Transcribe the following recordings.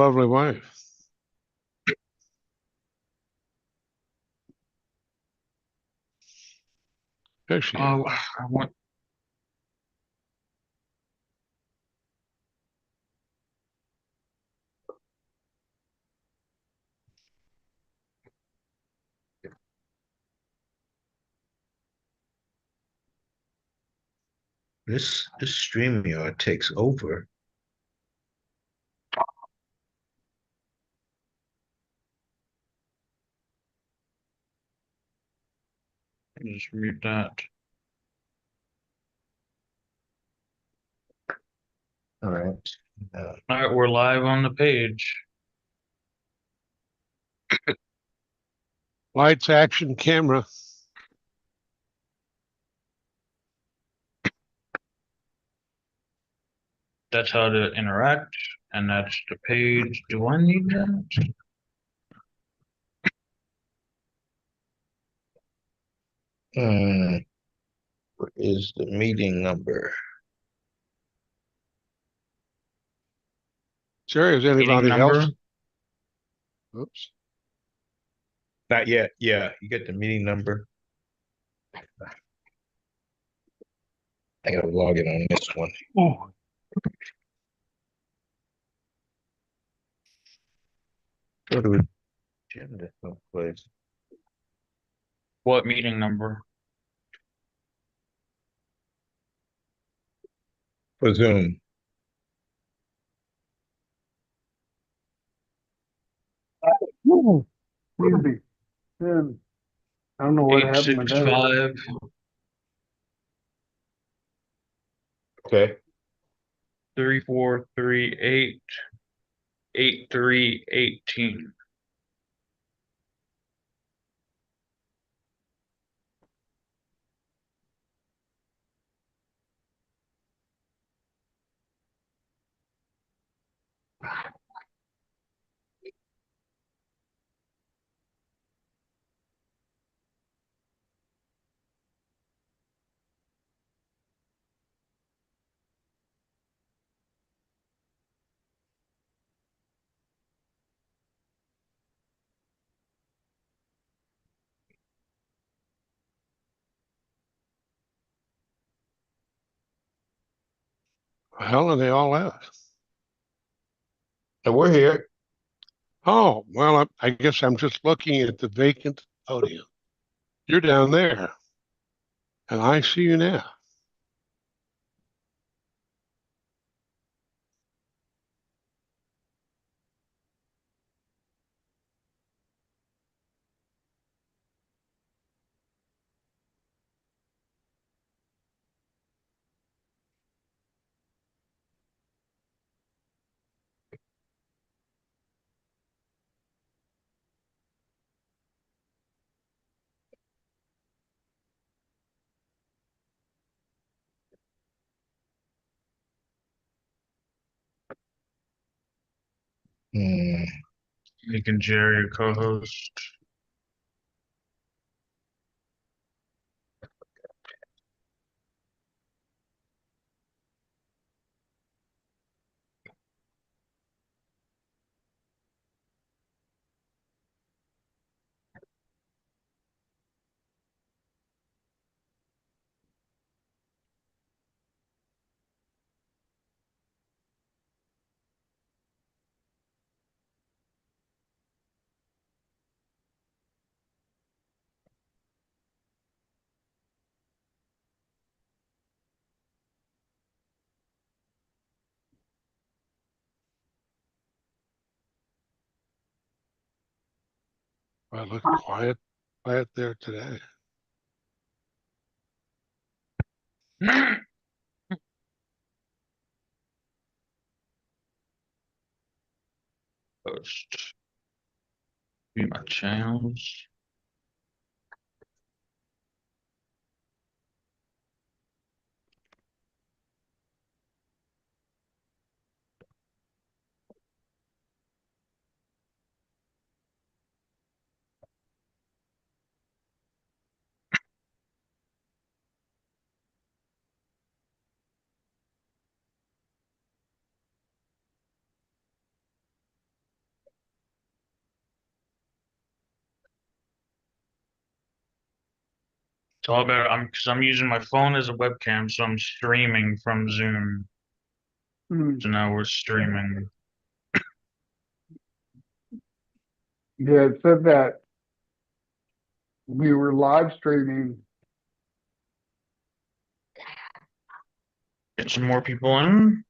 lovely wife? There she is. I want. This StreamYard takes over. Just mute that. All right. All right, we're live on the page. Lights, action, camera. That's how to interact, and that's the page. Do I need that? What is the meeting number? Jerry, is anybody else? Oops. Not yet. Yeah, you get the meeting number. I gotta log in on this one. Oh. Go to agenda someplace. What meeting number? For Zoom. Maybe. I don't know what happened with that. 865 Okay. 3438 8318. The hell are they all at? So we're here. Oh, well, I guess I'm just looking at the vacant podium. You're down there, and I see you now. Making Jerry a co-host. I look quiet there today. Post. View my channels. all better. Because I'm using my phone as a webcam, so I'm streaming from Zoom. Hmm. So now we're streaming. Yeah, it said that we were live streaming. Get some more people in.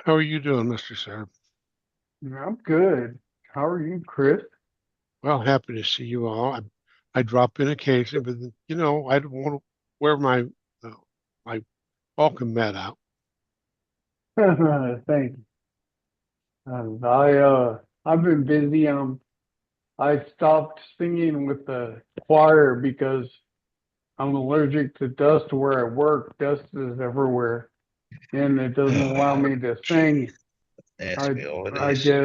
How are you doing, Mr. Sarb? I'm good. How are you, Chris? Well, happy to see you all. I drop in occasionally, but I don't want to wear uh, my welcome mat out. Thank you. I've been busy. I stopped singing with the choir because I'm allergic to dust where I work. Dust is everywhere, and it doesn't allow me to sing. Ask me all it I is. get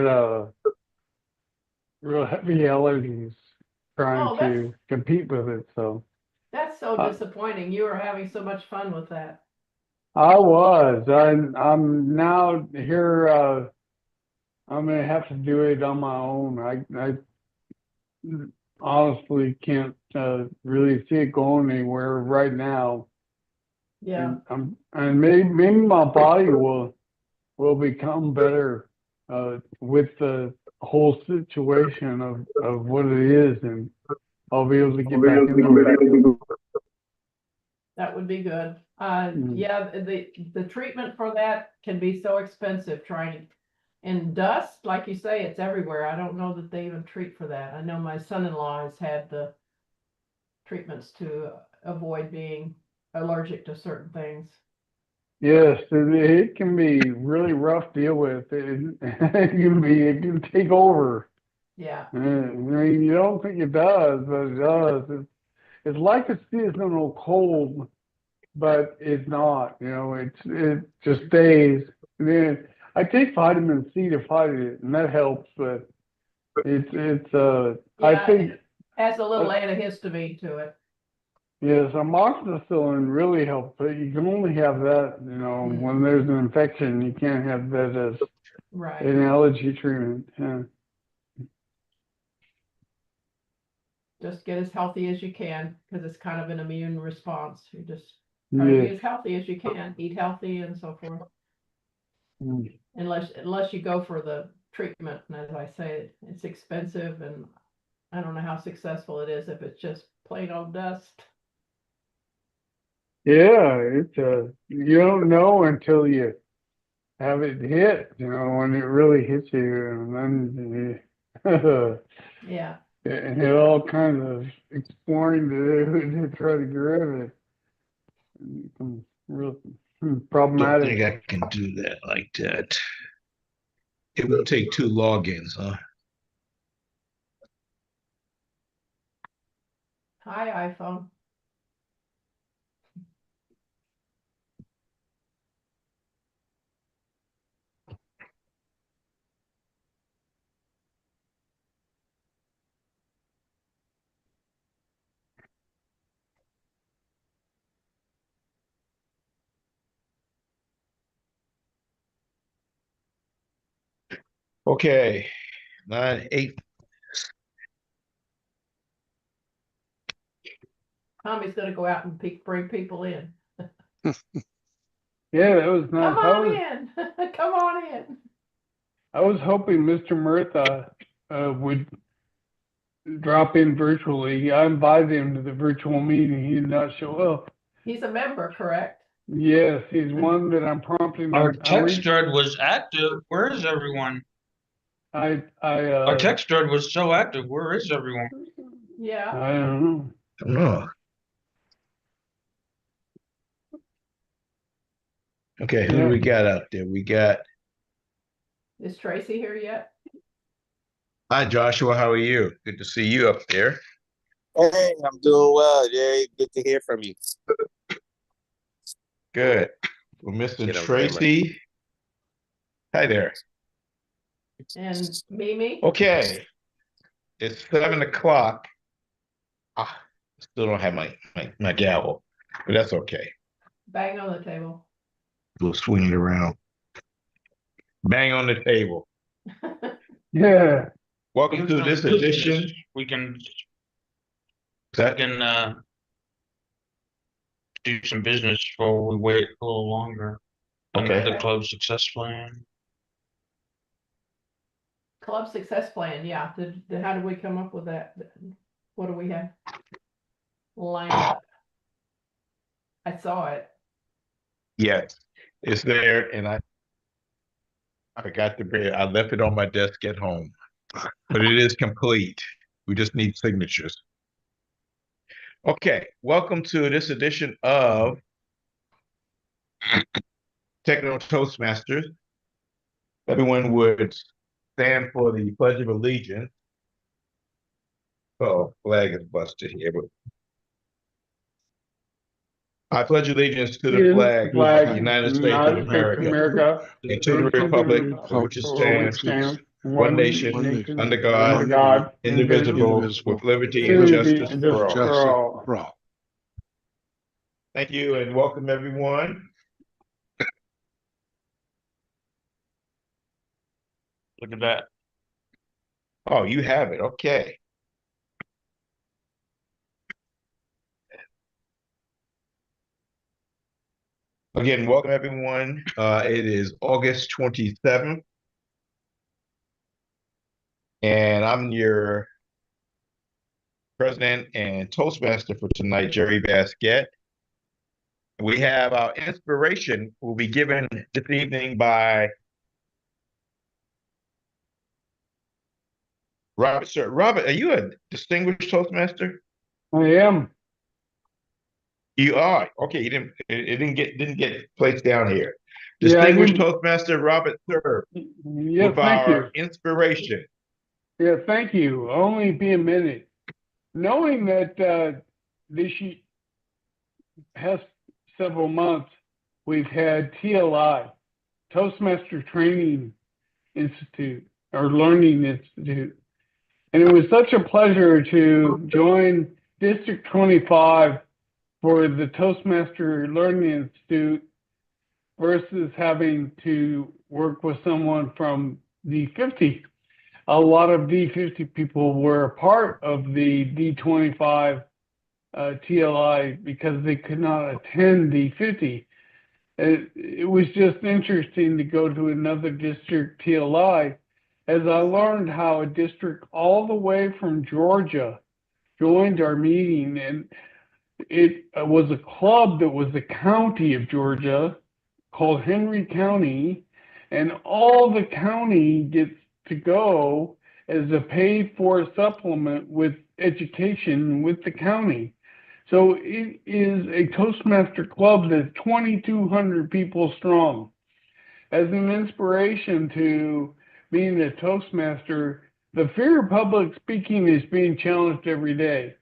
real heavy allergies trying Oh, that's to compete with it. So that's so Uh, disappointing. You were having so much fun with that. I was. I'm now here. I'm gonna have to do it on my own. I honestly can't really see it going anywhere right now. Yeah. And maybe my body will become better with the whole situation of what it is, and I'll be able to get back into it. That would be good. Mm. Yeah, the treatment for that can be so expensive trying and dust, like you say, it's everywhere. I don't know that they even treat for that. I know my son-in-law has had the treatments to avoid being allergic to certain things. Yes, it can be really rough to deal with. It can take over. Yeah. I mean, you don't think it does, but it does. It's like a seasonal cold, but it's not. It just stays. And then I take vitamin C to fight it, and that helps. But I Yeah, think it has a little antihistamine to it. yes, amoxicillin really helps. But you can only have that, when there's an infection. You can't have that as Right. an allergy treatment. Yeah. Just get as healthy as you can because it's kind of an immune response. You just try to be Yes. as healthy as you can, eat healthy and so forth. Mm. Unless you go for the treatment, and as I say, it's expensive, and I don't know how successful it is if it's just plain old dust. Yeah, you don't know until you have it hit, when it really hits you, and then Yeah, and it all kinds of exploring to do to try to get rid of it. It becomes real Don't problematic. think I can do that like that. It will take 2 logins, huh? hi iPhone. Okay, 9-8. Tommy's gonna go out and bring people in. Yeah, that was nice. Come on in, come on in. I was hoping Mr. Murtha would drop in virtually. I invited him to the virtual meeting. He did not show up. He's a member, correct? Yes, he's one that I'm prompting. Our text thread was active. Where is everyone? Our text thread was so active. Where is everyone? Yeah. I don't know. I don't know. Okay, who do we got out there? We got, Is Tracy here yet? hi Joshua, how are you? Good to see you up there. Hey, I'm doing well, Jerry. Good to hear from you. Good. Well, Mr. Get on Tracy. Hi there. And Mimi? Okay. It's 7 o'clock. Still don't have my gavel. but that's okay. Bang on the table. We'll swing it around. Bang on the table. Yeah. Welcome to this edition. We can That do some business before we wait a little longer. Okay. The club success plan. Club success plan, yeah. How did we come up with that? What do we have lined up? I saw it. Yes, it's there, and I forgot to bring it. I left it on my desk at home, but it is complete. We just need signatures. Okay, welcome to this edition of Techno Toastmasters. Everyone would stand for the Pledge of Allegiance. Oh, flag is busted here, but I pledge allegiance to the flag of the United States of America, and to the republic for which it stands, one nation, under God, indivisible, with liberty and justice for all. Thank you and welcome everyone. Look at that. Oh, you have it. Okay. Again, welcome everyone. It is August 27th. And I'm your president and Toastmaster for tonight, Jerry Basquette. We have our inspiration will be given this evening by Robert. Sir, Robert, are you a distinguished Toastmaster? I am. You are. Okay, it didn't get placed down here. Yeah, Distinguished Toastmaster Robert Sir Yeah, with thank our you. inspiration. Yeah, thank you. Only be a minute. Knowing that this past several months we've had TLI, Toastmaster Training Institute or Learning Institute, and it was such a pleasure to join District 25 for the Toastmaster Learning Institute versus having to work with someone from D50. A lot of D50 people were a part of the D25 TLI because they could not attend D50. It was just interesting to go to another district TLI as I learned how a district all the way from Georgia joined our meeting, and it was a club that was the county of Georgia called Henry County, and all the county gets to go as a paid-for supplement with education with the county. So it is a Toastmaster club that's 2,200 people strong. As an inspiration to being a Toastmaster, the fear of public speaking is being challenged every day.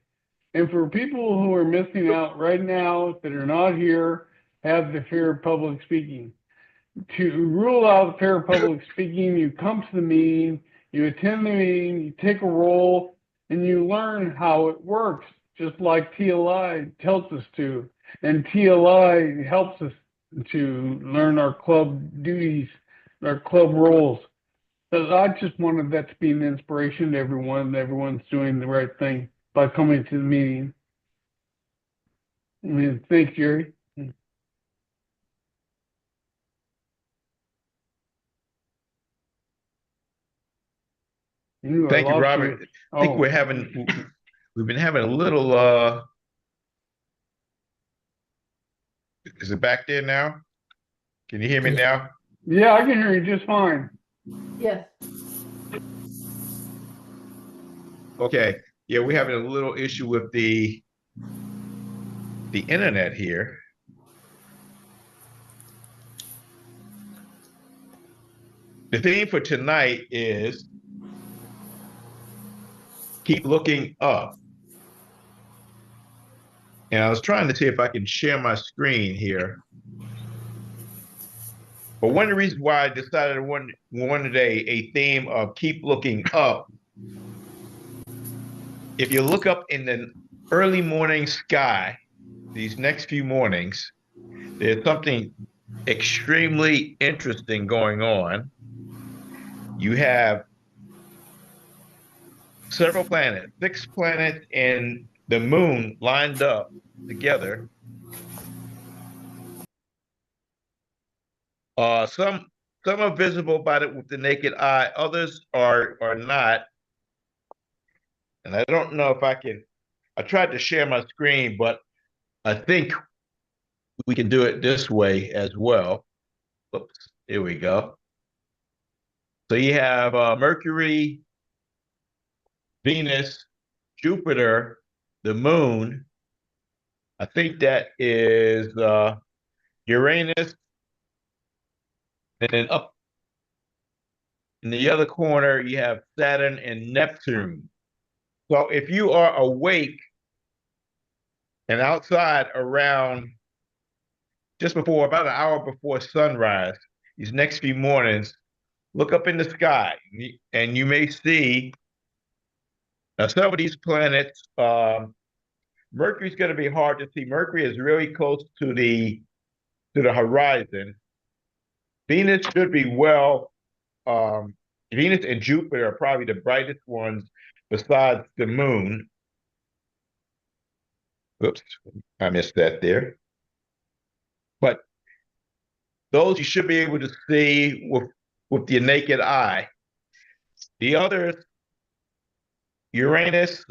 And for people who are missing out right now that are not here, have the fear of public speaking. To rule out the fear of public speaking, you come to the meeting, you attend the meeting, you take a role, and you learn how it works, just like TLI tells us to. And TLI helps us to learn our club duties, our club roles. So I just wanted that to be an inspiration to everyone, that everyone's doing the right thing by coming to the meeting. I mean, thanks, Jerry. Thank you, Robert. I think we've been having a little, is it back there now? Can you hear me now? Yeah, I can hear you just fine. Yes. Okay. Yeah, we're having a little issue with the internet here. The theme for tonight is keep looking up. And I was trying to see if I can share my screen here. But one of the reasons why I decided one day a theme of keep looking up, if you look up in the early morning sky, these next few mornings, there's something extremely interesting going on. You have several planets, 6 planets and the moon lined up together. Some are visible with the naked eye, others are not. And I don't know if I tried to share my screen, but I think we can do it this way as well. Oops, here we go. So you have Mercury, Venus, Jupiter, the moon. I think that is Uranus, and then up in the other corner, you have Saturn and Neptune. So if you are awake and outside around just before, about an hour before sunrise, these next few mornings, look up in the sky and you may see some of these planets. Mercury's going to be hard to see. Mercury is really close to the horizon. Venus should be Venus and Jupiter are probably the brightest ones besides the moon. Oops, I missed that there. But those you should be able to see with your naked eye. The others, Uranus,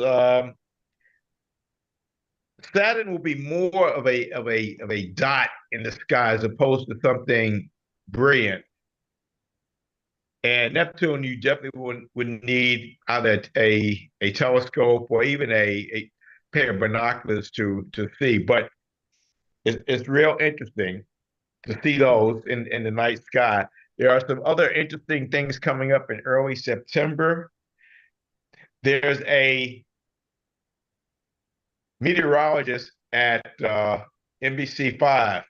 Saturn will be more of a dot in the sky as opposed to something brilliant. And Neptune, you definitely would need either a telescope or even a pair of binoculars to see. But it's real interesting to see those in the night sky. There are some other interesting things coming up in early September. There's a meteorologist at NBC5,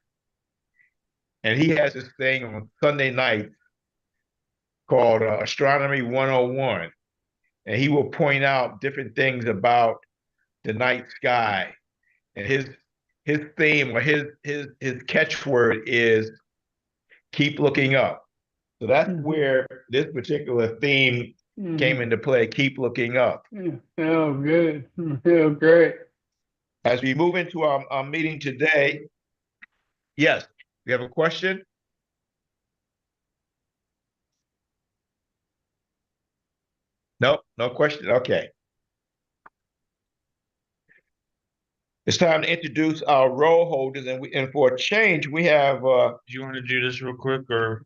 and he has this thing on Sunday night called Astronomy 101. And he will point out different things about the night sky. And his theme or his catchword is keep looking up. So that's where this particular theme came into play, keep looking up. Oh, good. Oh, great. As we move into our meeting today, yes, we have a question? Nope, no question. Okay. It's time to introduce our role holders, and for a change, we have. Do you want to do this real quick, or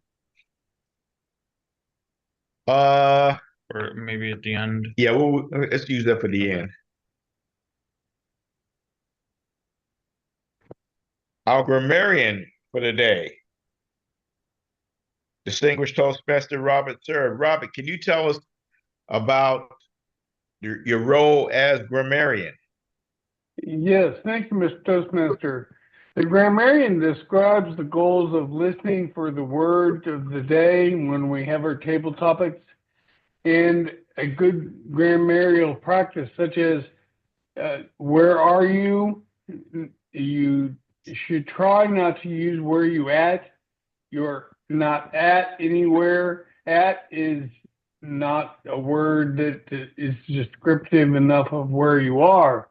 maybe at the end? Yeah, let's use that for the end. Our grammarian for the day, distinguished Toastmaster Robert Serve. Robert, can you tell us about your role as grammarian? Yes, thank you, Mr. Toastmaster. The grammarian describes the goals of listening for the word of the day when we have our table topics, and a good grammarial practice, such as where are you? You should try not to use where you at. You're not at anywhere. At is not a word that is descriptive enough of where you are.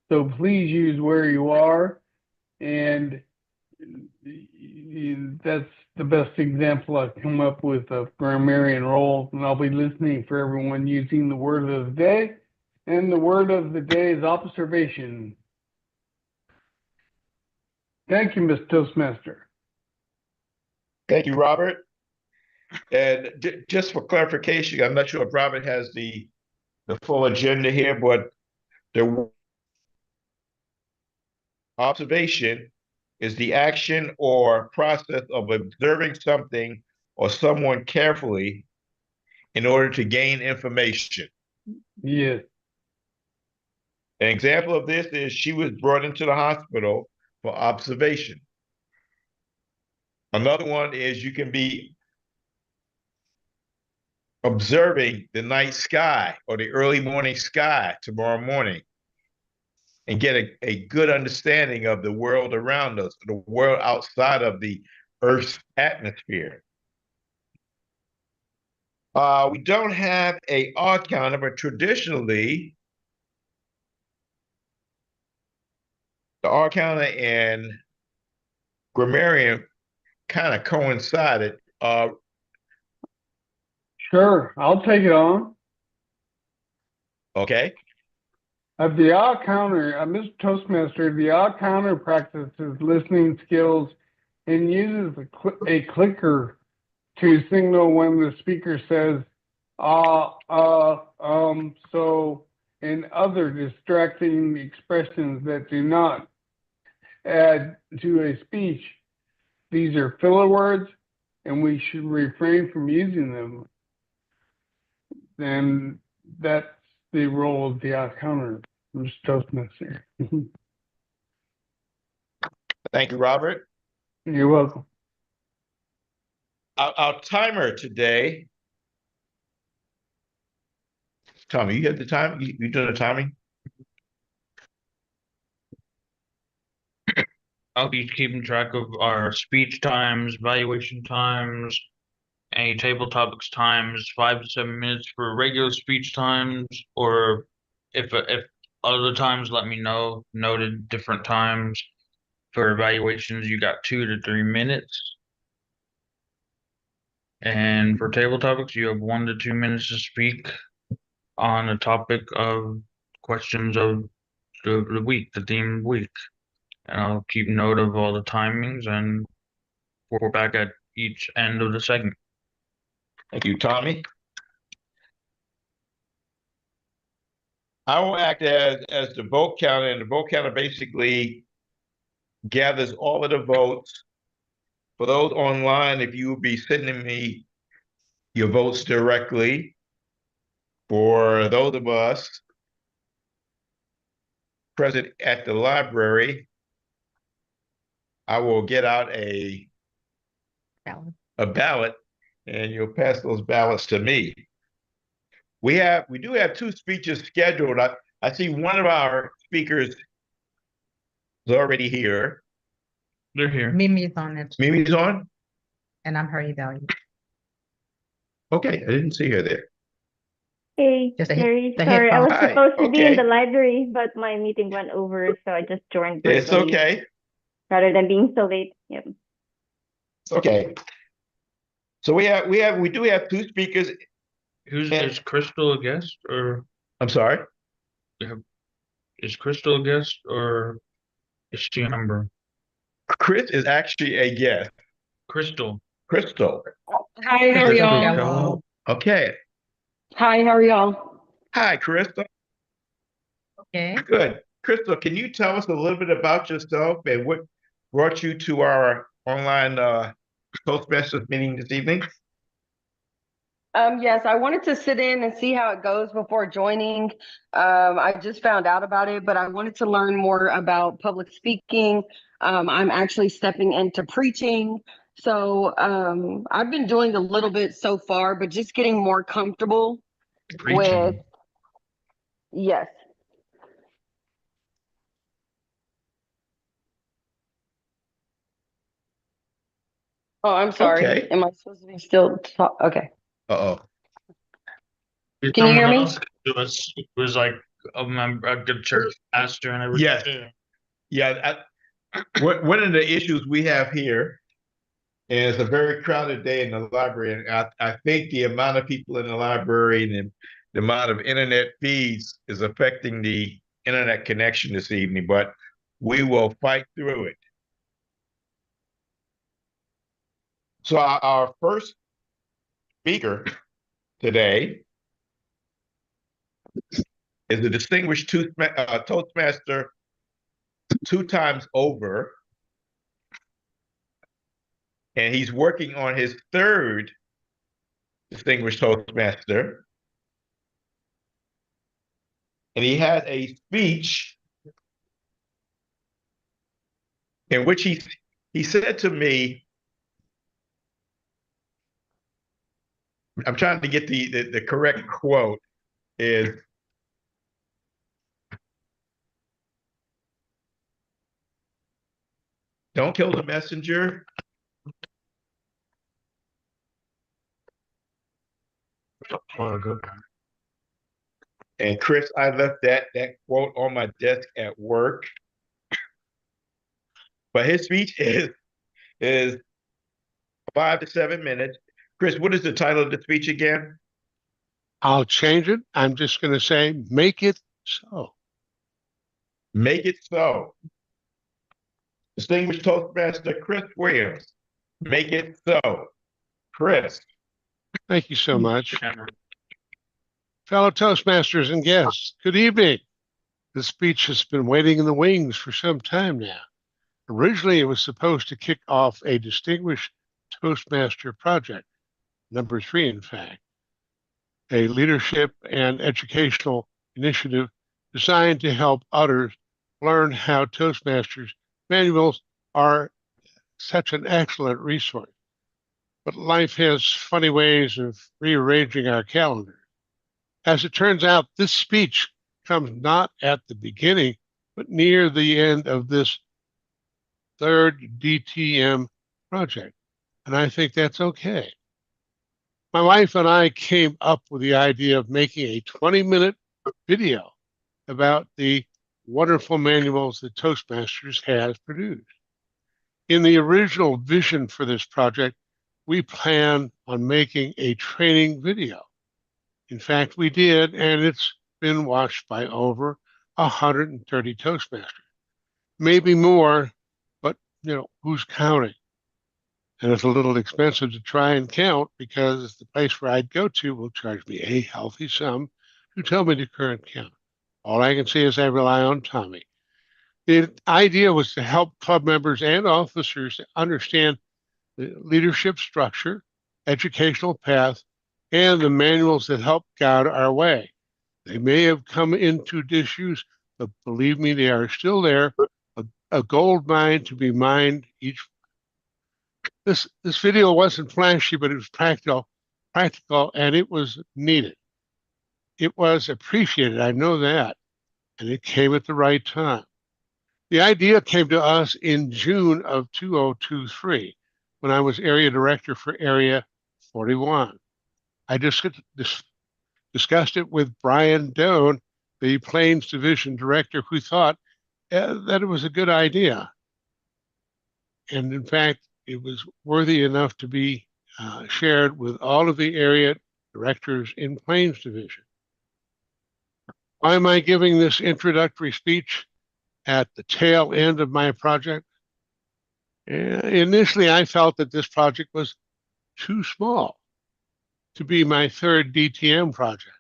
So please use where you are, and that's the best example I've come up with of grammarian role. And I'll be listening for everyone using the word of the day, and the word of the day is observation. Thank you, Mr. Toastmaster. Thank you, Robert. And just for clarification, I'm not sure if Robert has the full agenda here, but the observation is the action or process of observing something or someone carefully in order to gain information. Yes. An example of this is she was brought into the hospital for observation. Another one is you can be observing the night sky or the early morning sky tomorrow morning. and get a good understanding of the world around us, the world outside of the Earth's atmosphere. We don't have a odd counter, but traditionally, the odd counter and grammarian kind of coincided. Sure, I'll take it on. Okay. At the odd counter, Mr. Toastmaster, the odd counter practices listening skills and uses a clicker to signal when the speaker says, so, and other distracting expressions that do not add to a speech. These are filler words, and we should refrain from using them. And that's the role of the odd counter, Mr. Toastmaster. Thank you, Robert. You're welcome. Our timer today. Tommy, you had the time? You doing the timing? I'll be keeping track of our speech times, valuation times, any table topics times, 5 to 7 minutes for regular speech times, or if other times, let me know. Noted different times for evaluations. You got 2 to 3 minutes, and for table topics, you have 1 to 2 minutes to speak on a topic of questions of the week, the theme week. And I'll keep note of all the timings and report back at each end of the segment. Thank you, Tommy. I will act as the vote counter, and the vote counter basically gathers all of the votes. For those online, if you will be sending me your votes directly. For those of us present at the library, I will get out a ballot, and you'll pass those ballots to me. We do have 2 speeches scheduled. I see one of our speakers is already here. They're here. Mimi's on it, Mimi's on? and I'm her evaluator. Okay, I didn't see her there. Hey, Just the Jerry. the Sorry, I was Hi, supposed to be in okay. the library, but my meeting went over, so I just joined It's virtually okay. rather than being so late. Yep. It's okay. So we do have 2 speakers. Is Crystal a guest, or I'm sorry. is Crystal a guest, or is she a member? Chris is actually a guest. Crystal. Crystal. Hi, how are y'all? Okay. Hi, how are y'all? Hi, Crystal. Okay. Good. Crystal, can you tell us a little bit about yourself and what brought you to our online Toastmasters meeting this evening? Yes, I wanted to sit in and see how it goes before joining. I just found out about it, but I wanted to learn more about public speaking. I'm actually stepping into preaching. So I've been doing a little bit so far, but just getting more comfortable with, yes. Oh, I'm sorry. Okay. Am I supposed to be still talk? Okay. Uh-oh. Can you hear me? It was like a member, a good church pastor, and everything. Yes. Yeah. One of the issues we have here is a very crowded day in the library, and I think the amount of people in the library and the amount of internet feeds is affecting the internet connection this evening, but we will fight through it. So our first speaker today is a distinguished Toastmaster 2 times over, and he's working on his 3rd distinguished Toastmaster. And he had a speech in which he said to me, I'm trying to get the correct quote, is Don't kill the messenger. And Chris, I left that quote on my desk at work. But his speech is 5 to 7 minutes. Chris, what is the title of the speech again? I'll change it. I'm just going to say, make it so. Make it so. Distinguished Toastmaster Chris Williams. Make it so. Chris. Thank you so much. Fellow Toastmasters and guests, good evening. This speech has been waiting in the wings for some time now. Originally, it was supposed to kick off a distinguished Toastmaster project, number 3, in fact, a leadership and educational initiative designed to help others learn how Toastmasters manuals are such an excellent resource. But life has funny ways of rearranging our calendar. As it turns out, this speech comes not at the beginning, but near the end of this 3rd DTM project. And I think that's okay. My wife and I came up with the idea of making a 20-minute video about the wonderful manuals that Toastmasters has produced. In the original vision for this project, we planned on making a training video. In fact, we did, and it's been watched by over 130 Toastmasters. Maybe more, but who's counting? And it's a little expensive to try and count because the place where I'd go to will charge me a healthy sum to tell me the current count. All I can say is I rely on Tommy. The idea was to help club members and officers understand the leadership structure, educational path, and the manuals that help guide our way. They may have come into disuse, but believe me, they are still there, a gold mine to be mined each. This video wasn't flashy, but it was practical, and it was needed. It was appreciated, I know that, and it came at the right time. The idea came to us in June of 2023, when I was area director for Area 41. I discussed it with Brian Doan, the Plains Division Director, who thought that it was a good idea. And in fact, it was worthy enough to be shared with all of the area directors in Plains Division. Why am I giving this introductory speech at the tail end of my project? Initially, I felt that this project was too small to be my 3rd DTM project.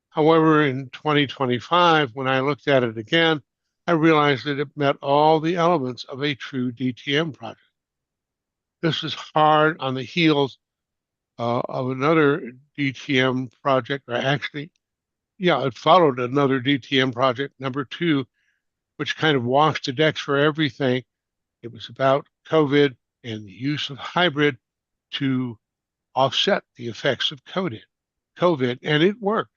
However, in 2025, when I looked at it again, I realized that it met all the elements of a true DTM project. This is hard on the heels of another DTM project, or actually, it followed another DTM project, number 2, which kind of washed the decks for everything. It was about COVID and the use of hybrid to offset the effects of COVID, and it worked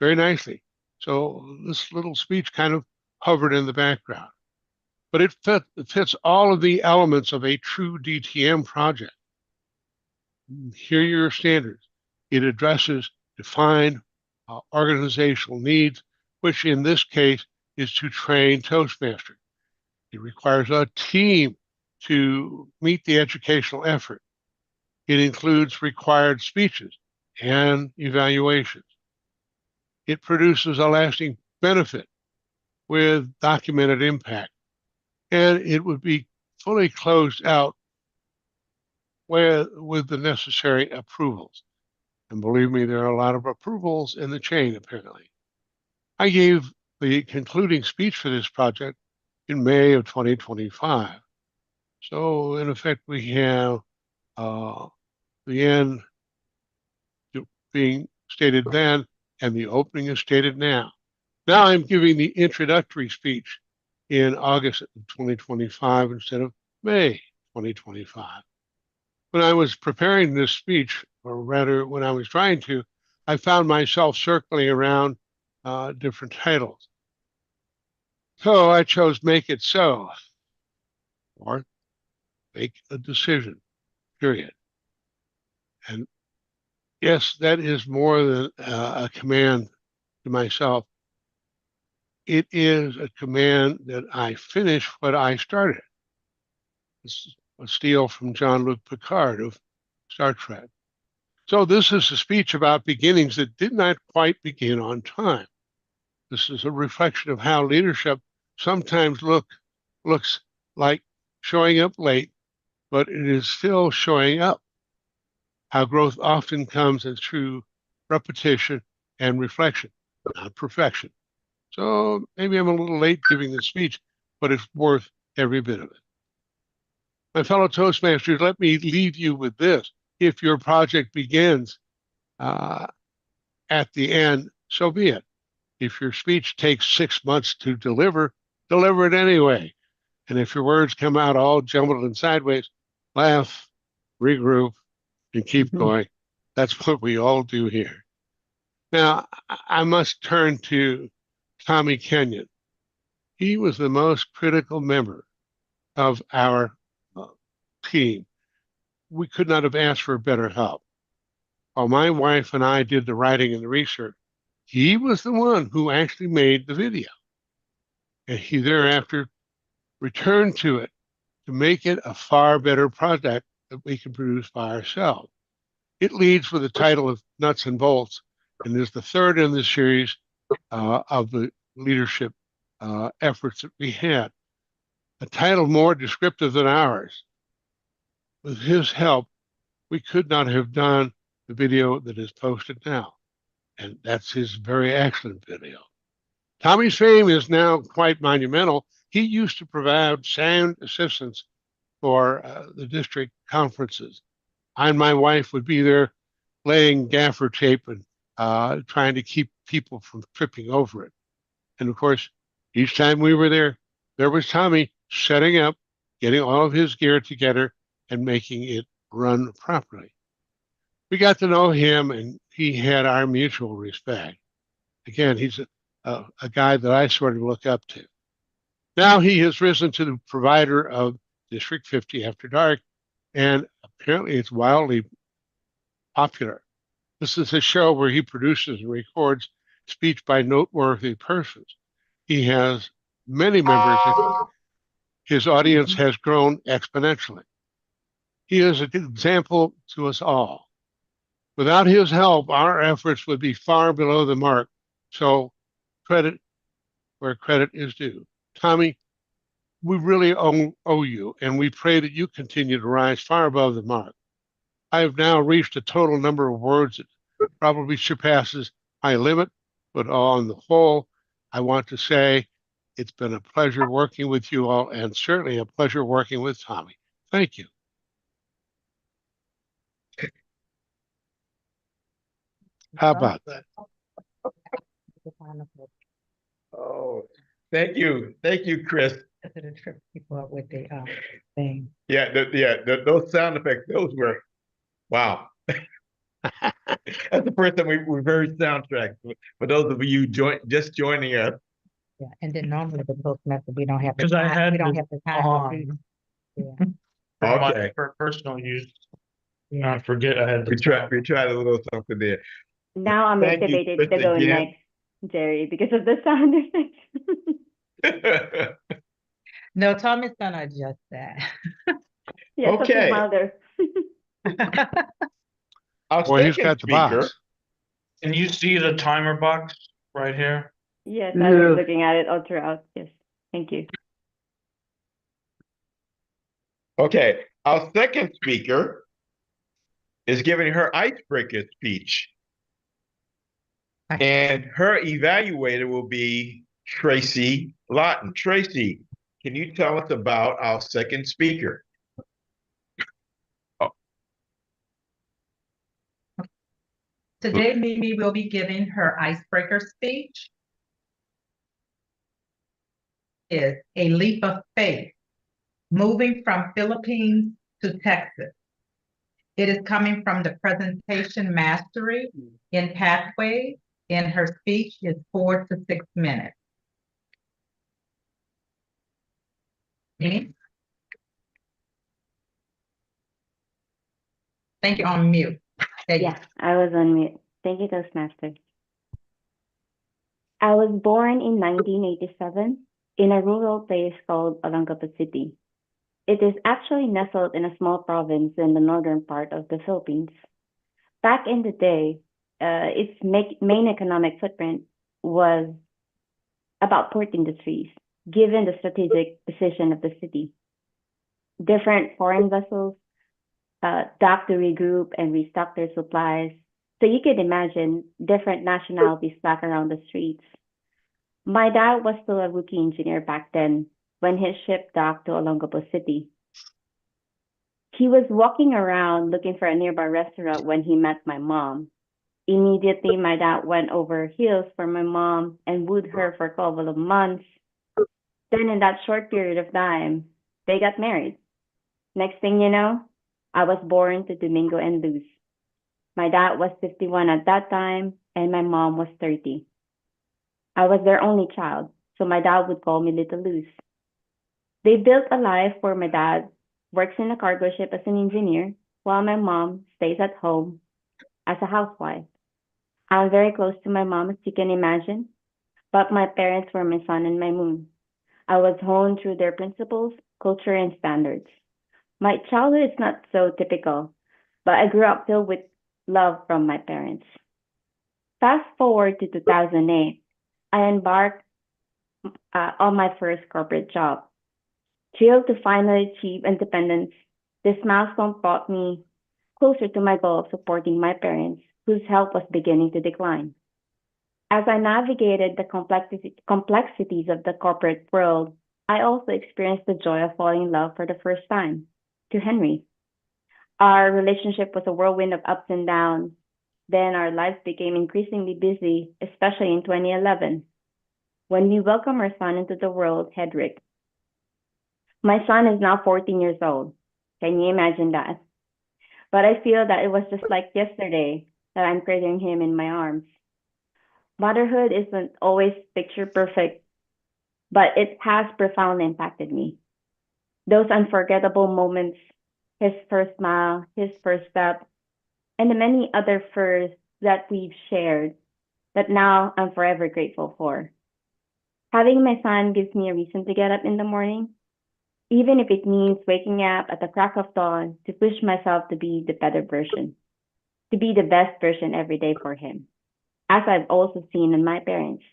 very nicely. So this little speech kind of hovered in the background, but it fits all of the elements of a true DTM project. Here are your standards. It addresses defined organizational needs, which in this case is to train Toastmasters. It requires a team to meet the educational effort. It includes required speeches and evaluations. It produces a lasting benefit with documented impact. And it would be fully closed out with the necessary approvals. And believe me, there are a lot of approvals in the chain, apparently. I gave the concluding speech for this project in May of 2025. So in effect, we have the end being stated then, and the opening is stated now. Now I'm giving the introductory speech in August of 2025 instead of May 2025. When I was preparing this speech, or rather when I was trying to, I found myself circling around different titles. So I chose Make It So. or make a decision, period. And yes, that is more than a command to myself. It is a command that I finish what I started. This is a steal from Jean-Luc Picard of Star Trek. So this is a speech about beginnings that did not quite begin on time. This is a reflection of how leadership sometimes looks like showing up late, but it is still showing up. How growth often comes as through repetition and reflection, not perfection. So maybe I'm a little late giving this speech, but it's worth every bit of it. My fellow Toastmasters, let me leave you with this. If your project begins at the end, so be it. If your speech takes 6 months to deliver it anyway. And if your words come out all jumbled and sideways, laugh, regroup, and keep going. That's what we all do here. Now, I must turn to Tommy Kenyon. He was the most critical member of our team. We could not have asked for better help. While my wife and I did the writing and the research, he was the one who actually made the video. And he thereafter returned to it to make it a far better product that we can produce by ourselves. It leads with the title of Nuts and Bolts, and is the third in the series of the leadership efforts that we had. A title more descriptive than ours. With his help, we could not have done the video that is posted now, and that's his very excellent video. Tommy's fame is now quite monumental. He used to provide sound assistance for the district conferences. I and my wife would be there laying gaffer tape and trying to keep people from tripping over it. And of course, each time we were there, there was Tommy setting up, getting all of his gear together and making it run properly. We got to know him, and he had our mutual respect. Again, he's a guy that I sort of look up to. Now he has risen to the provider of District 50 After Dark, and apparently it's wildly popular. This is a show where he produces and records speech by noteworthy persons. He has many members, and his audience has grown exponentially. He is an example to us all. Without his help, our efforts would be far below the mark. So credit where credit is due. Tommy, we really owe you, and we pray that you continue to rise far above the mark. I have now reached a total number of words that probably surpasses my limit, but on the whole, I want to say it's been a pleasure working with you all, and certainly a pleasure working with Tommy. Thank you. How about that? Oh, thank you, Chris. People up with the thing. Those sound effects, those were wow. That's the first time we've heard soundtracks. For those of you just joining us. Yeah, and then normally the Toastmaster, we don't have the 'Cause I time. had We don't this have the time. on. Yeah. For my Okay. personal use. Yeah. I forget I had the We tried a little something there. Now I'm Thank you, motivated Chris, to go again. next, Jerry, because of the sound effects. No, Tommy's gonna adjust that. Yeah, something Okay. milder. Our Boy, he's second got the speaker. box. Can you see the timer box right here? Yes, I was Yes. looking at it all throughout. Yes, thank you. Okay, our second speaker is giving her icebreaker speech. And her evaluator will be Tracy Lawton. Tracy, can you tell us about our second speaker? Today, Mimi will be giving her icebreaker speech. Is a leap of faith, moving from Philippines to Texas. It is coming from the presentation mastery in pathways, and her speech is 4 to 6 minutes. Mimi? Thank you, on mute. There you Yeah, I was on mute. Thank you, Toastmasters. I was born in 1987 in a rural place called Olongapo City. It is actually nestled in a small province in the northern part of the Philippines. Back in the day, its main economic footprint was about port industries, given the strategic position of the city. Different foreign vessels docked to regroup and restock their supplies. So you could imagine different nationalities back around the streets. My dad was still a rookie engineer back then when his ship docked to Olongapo City. He was walking around looking for a nearby restaurant when he met my mom. Immediately, my dad went over heels for my mom and wooed her for a couple of months. Then, in that short period of time, they got married. Next thing you know, I was born to Domingo and Luz. My dad was 51 at that time, and my mom was 30. I was their only child, so my dad would call me Little Luz. They built a life where my dad works in a cargo ship as an engineer, while my mom stays at home as a housewife. I'm very close to my mom, as you can imagine, but my parents were my sun and my moon. I was honed through their principles, culture, and standards. My childhood is not so typical, but I grew up filled with love from my parents. Fast forward to 2008, I embarked on my first corporate job. Thrilled to finally achieve independence, this milestone brought me closer to my goal of supporting my parents, whose health was beginning to decline. As I navigated the complexities of the corporate world, I also experienced the joy of falling in love for the first time, to Henry. Our relationship was a whirlwind of ups and downs. Then our lives became increasingly busy, especially in 2011, when we welcomed our son into the world, Hedrick. My son is now 14 years old. Can you imagine that? But I feel that it was just like yesterday that I'm cradling him in my arms. Motherhood isn't always picture perfect, but it has profoundly impacted me. Those unforgettable moments, his first smile, his first step, and the many other firsts that we've shared that now I'm forever grateful for. Having my son gives me a reason to get up in the morning, even if it means waking up at the crack of dawn to push myself to be the better version, to be the best version every day for him, as I've also seen in my parents.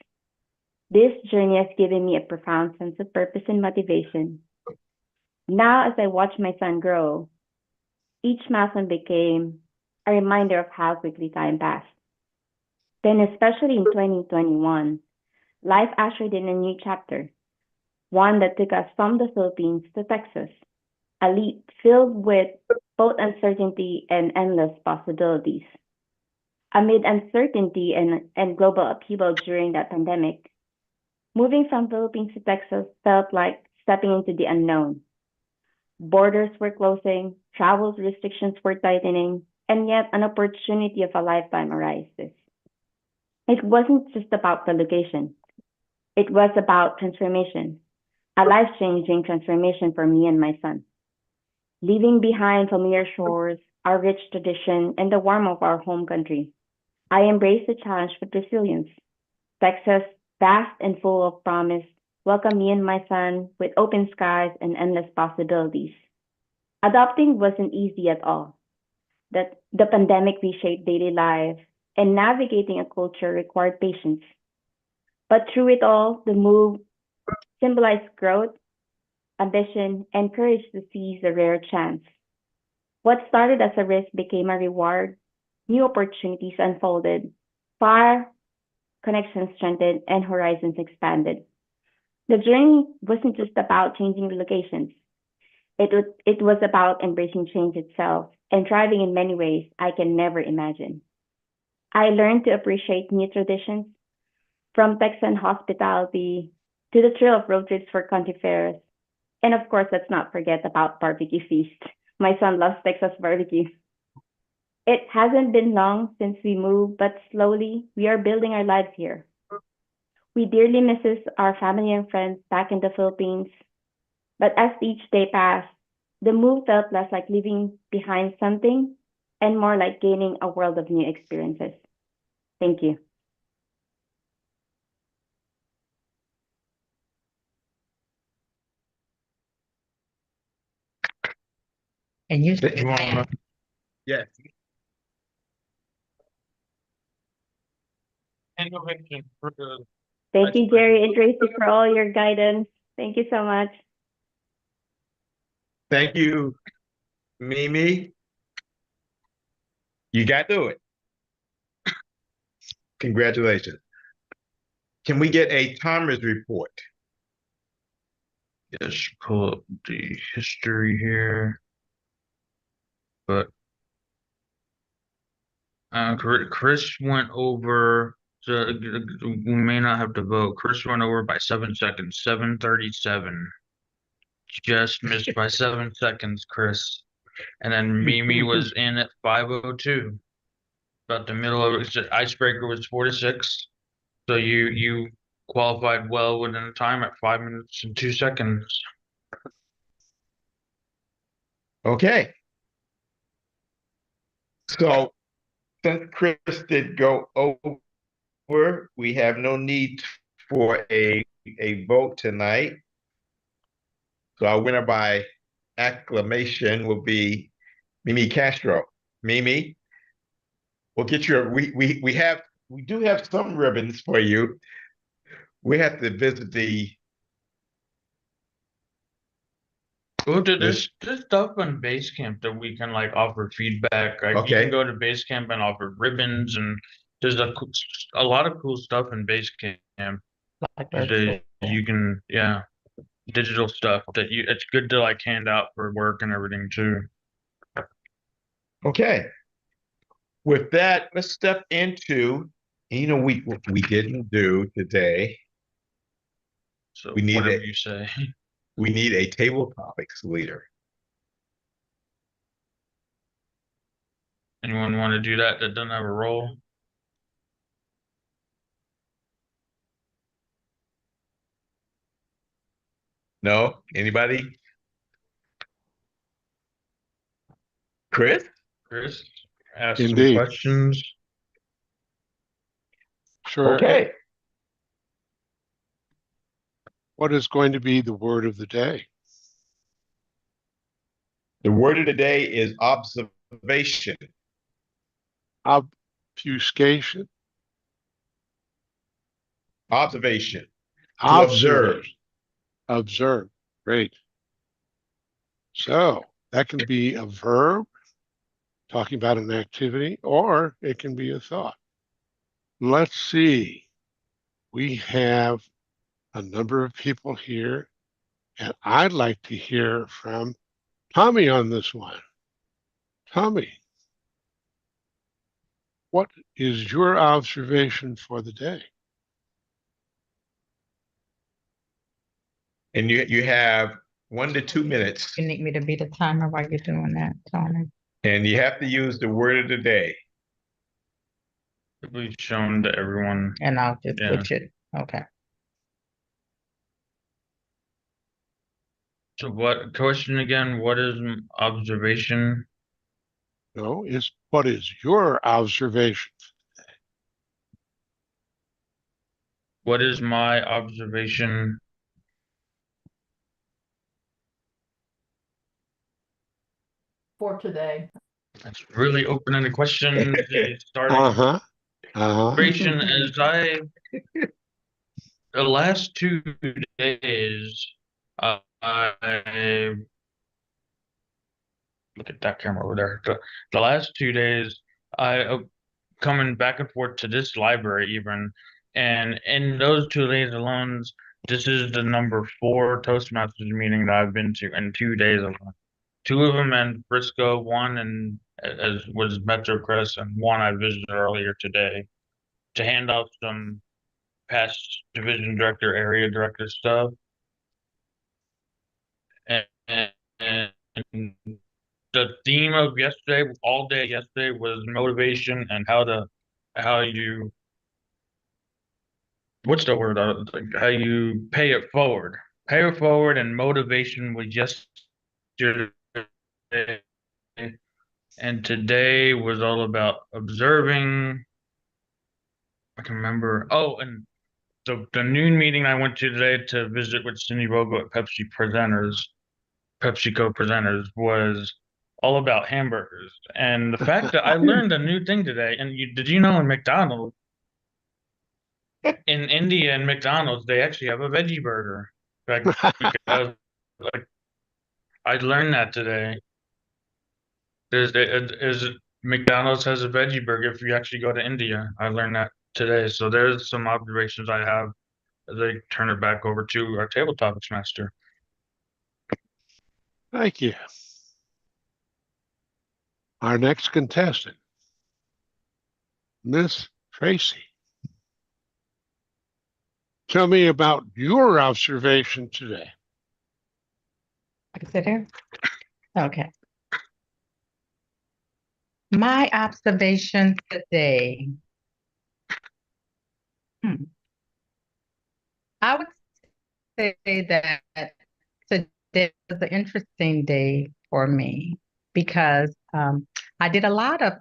This journey has given me a profound sense of purpose and motivation. Now, as I watch my son grow, each milestone became a reminder of how quickly time passed. Then, especially in 2021, life ushered in a new chapter, one that took us from the Philippines to Texas, a leap filled with both uncertainty and endless possibilities. Amid uncertainty and global upheaval during that pandemic, moving from Philippines to Texas felt like stepping into the unknown. Borders were closing, travel restrictions were tightening, and yet an opportunity of a lifetime arises. It wasn't just about the location. It was about transformation, a life-changing transformation for me and my son. Leaving behind familiar shores, our rich tradition, and the warmth of our home country, I embraced the challenge with resilience. Texas, vast and full of promise, welcomed me and my son with open skies and endless possibilities. Adopting wasn't easy at all. The pandemic reshaped daily life, and navigating a culture required patience. But through it all, the move symbolized growth, ambition, and courage to seize a rare chance. What started as a risk became a reward. New opportunities unfolded, far connections strengthened, and horizons expanded. The journey wasn't just about changing locations. It was about embracing change itself and thriving in many ways I can never imagine. I learned to appreciate new traditions, from Texan hospitality to the thrill of road trips for country fairs. And of course, let's not forget about barbecue feast. My son loves Texas barbecue. It hasn't been long since we moved, but slowly we are building our lives here. We dearly miss our family and friends back in the Philippines. But as each day passed, the move felt less like leaving behind something and more like gaining a world of new experiences. Thank you. And you, You want Yes. innovation for the Thank you, Jerry and Tracy, for all your guidance. Thank you so much. Thank you, Mimi. You got through it. Congratulations. Can we get a timer's report? Yes, pull up the history here. But Chris went over. So we may not have to vote. Chris went over by 7 seconds. 7:37. Just missed by 7 seconds, Chris. And then Mimi was in at 5:02. About the middle of it. The icebreaker was 4 to 6. So you qualified well within the time at 5 minutes and 2 seconds. Okay. So since Chris did go over, we have no need for a vote tonight. So our winner by acclamation will be Mimi Castro. Mimi, we'll get you we do have some ribbons for you. We have to visit the Well, there's stuff on Basecamp that we can like offer feedback. Like you Okay. can go to Basecamp and offer ribbons, and there's a lot of cool stuff in Basecamp. You can, yeah, digital stuff that it's good to like hand out for work and everything too. Okay. With that, let's step into, what we didn't do today. So We need whatever you say. We need a table topics leader. Anyone want to do that doesn't have a role? No? Anybody? Chris? Chris, ask some Indeed. questions. Sure. Okay. What is going to be the word of the day? The word of the day is observation. Obfuscation. Observation. To observe. Observe. Great. So that can be a verb, talking about an activity, or it can be a thought. Let's see. We have a number of people here, and I'd like to hear from Tommy on this one. Tommy, what is your observation for the day? And you have 1 to 2 minutes, you need me to be the timer while you're doing that, Tony? and you have to use the word of the day. We've shown to everyone. And I'll just Yeah. switch it. Okay. So what question again? What is observation? No, what is your observation? What is my observation? For today. That's really open-ended question. Starting observation as the last 2 days, I look at that camera over there. The last 2 days, I coming back and forth to this library even, and in those 2 days alone, this is the number 4 Toastmasters meeting that I've been to in 2 days alone. 2 of them in Frisco, one and as was Metro Crest, and one I visited earlier today to hand out some past division director, area director stuff. And the theme of yesterday, all day yesterday, was motivation and what's the word? How you pay it forward. Pay it forward, and motivation was yesterday. And today was all about observing. I can remember. Oh, and the noon meeting I went to today to visit with Cindy Vogel at PepsiCo presenters was all about hamburgers. And the fact that I learned a new thing today, and did you know in McDonald's, in India and McDonald's, they actually have a veggie burger. Like, I learned that today. There's McDonald's has a veggie burger if you actually go to India. I learned that today. So there's some observations I have as I turn it back over to our table topics master. Thank you. Our next contestant, Miss Tracy. Tell me about your observation today. I can sit here? Okay. My observation today. I would say that today was an interesting day for me because I did a lot of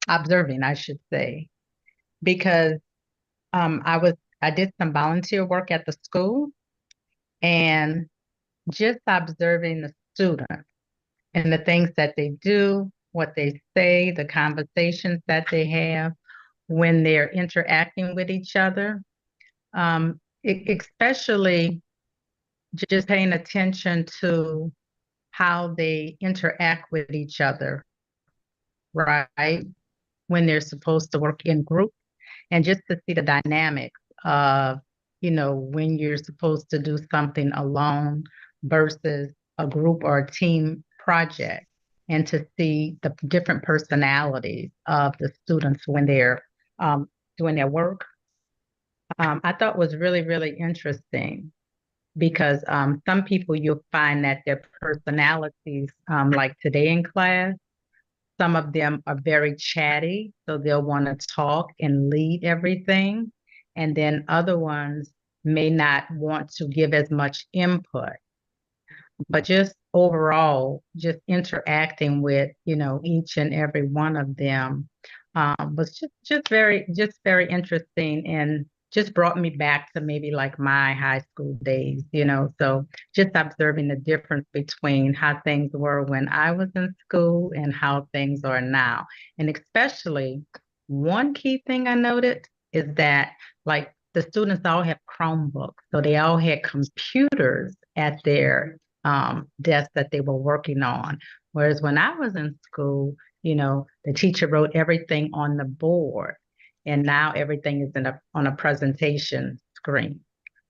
observing, I should say, because I did some volunteer work at the school and just observing the students and the things that they do, what they say, the conversations that they have when they're interacting with each other. Especially just paying attention to how they interact with each other, right? When they're supposed to work in group, and just to see the dynamics of, when you're supposed to do something alone versus a group or a team project, and to see the different personalities of the students when they're doing their work. I thought was really, really interesting because some people you'll find that their personalities, like today in class, some of them are very chatty, so they'll want to talk and lead everything. And then other ones may not want to give as much input. But just overall, just interacting with, each and every one of them was just very interesting, and just brought me back to maybe like my high school days, so just observing the difference between how things were when I was in school and how things are now. And especially one key thing I noted is that like the students all have Chromebooks, so they all had computers at their desk that they were working on. Whereas when I was in school, the teacher wrote everything on the board, and now everything is on a presentation screen.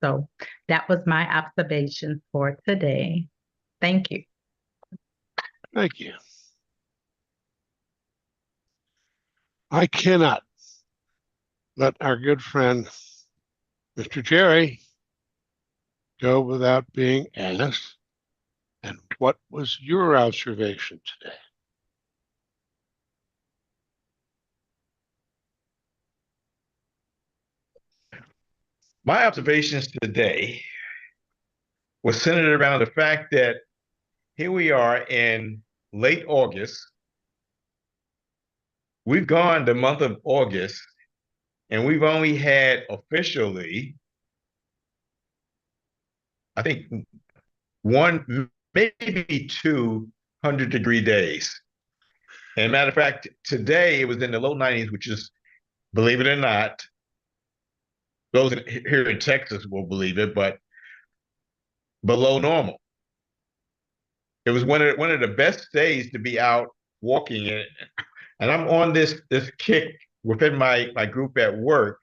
So that was my observation for today. Thank you. Thank you. I cannot let our good friend, Mr. Jerry, go without being asked. And what was your observation today? My observations today was centered around the fact that here we are in late August. We've gone the month of August, and we've only had officially, I think, one, maybe 200-degree days. And matter of fact, today it was in the low 90s, which is, believe it or not, those here in Texas will believe it, but below normal. It was one of the best days to be out walking in. And I'm on this kick within my group at work.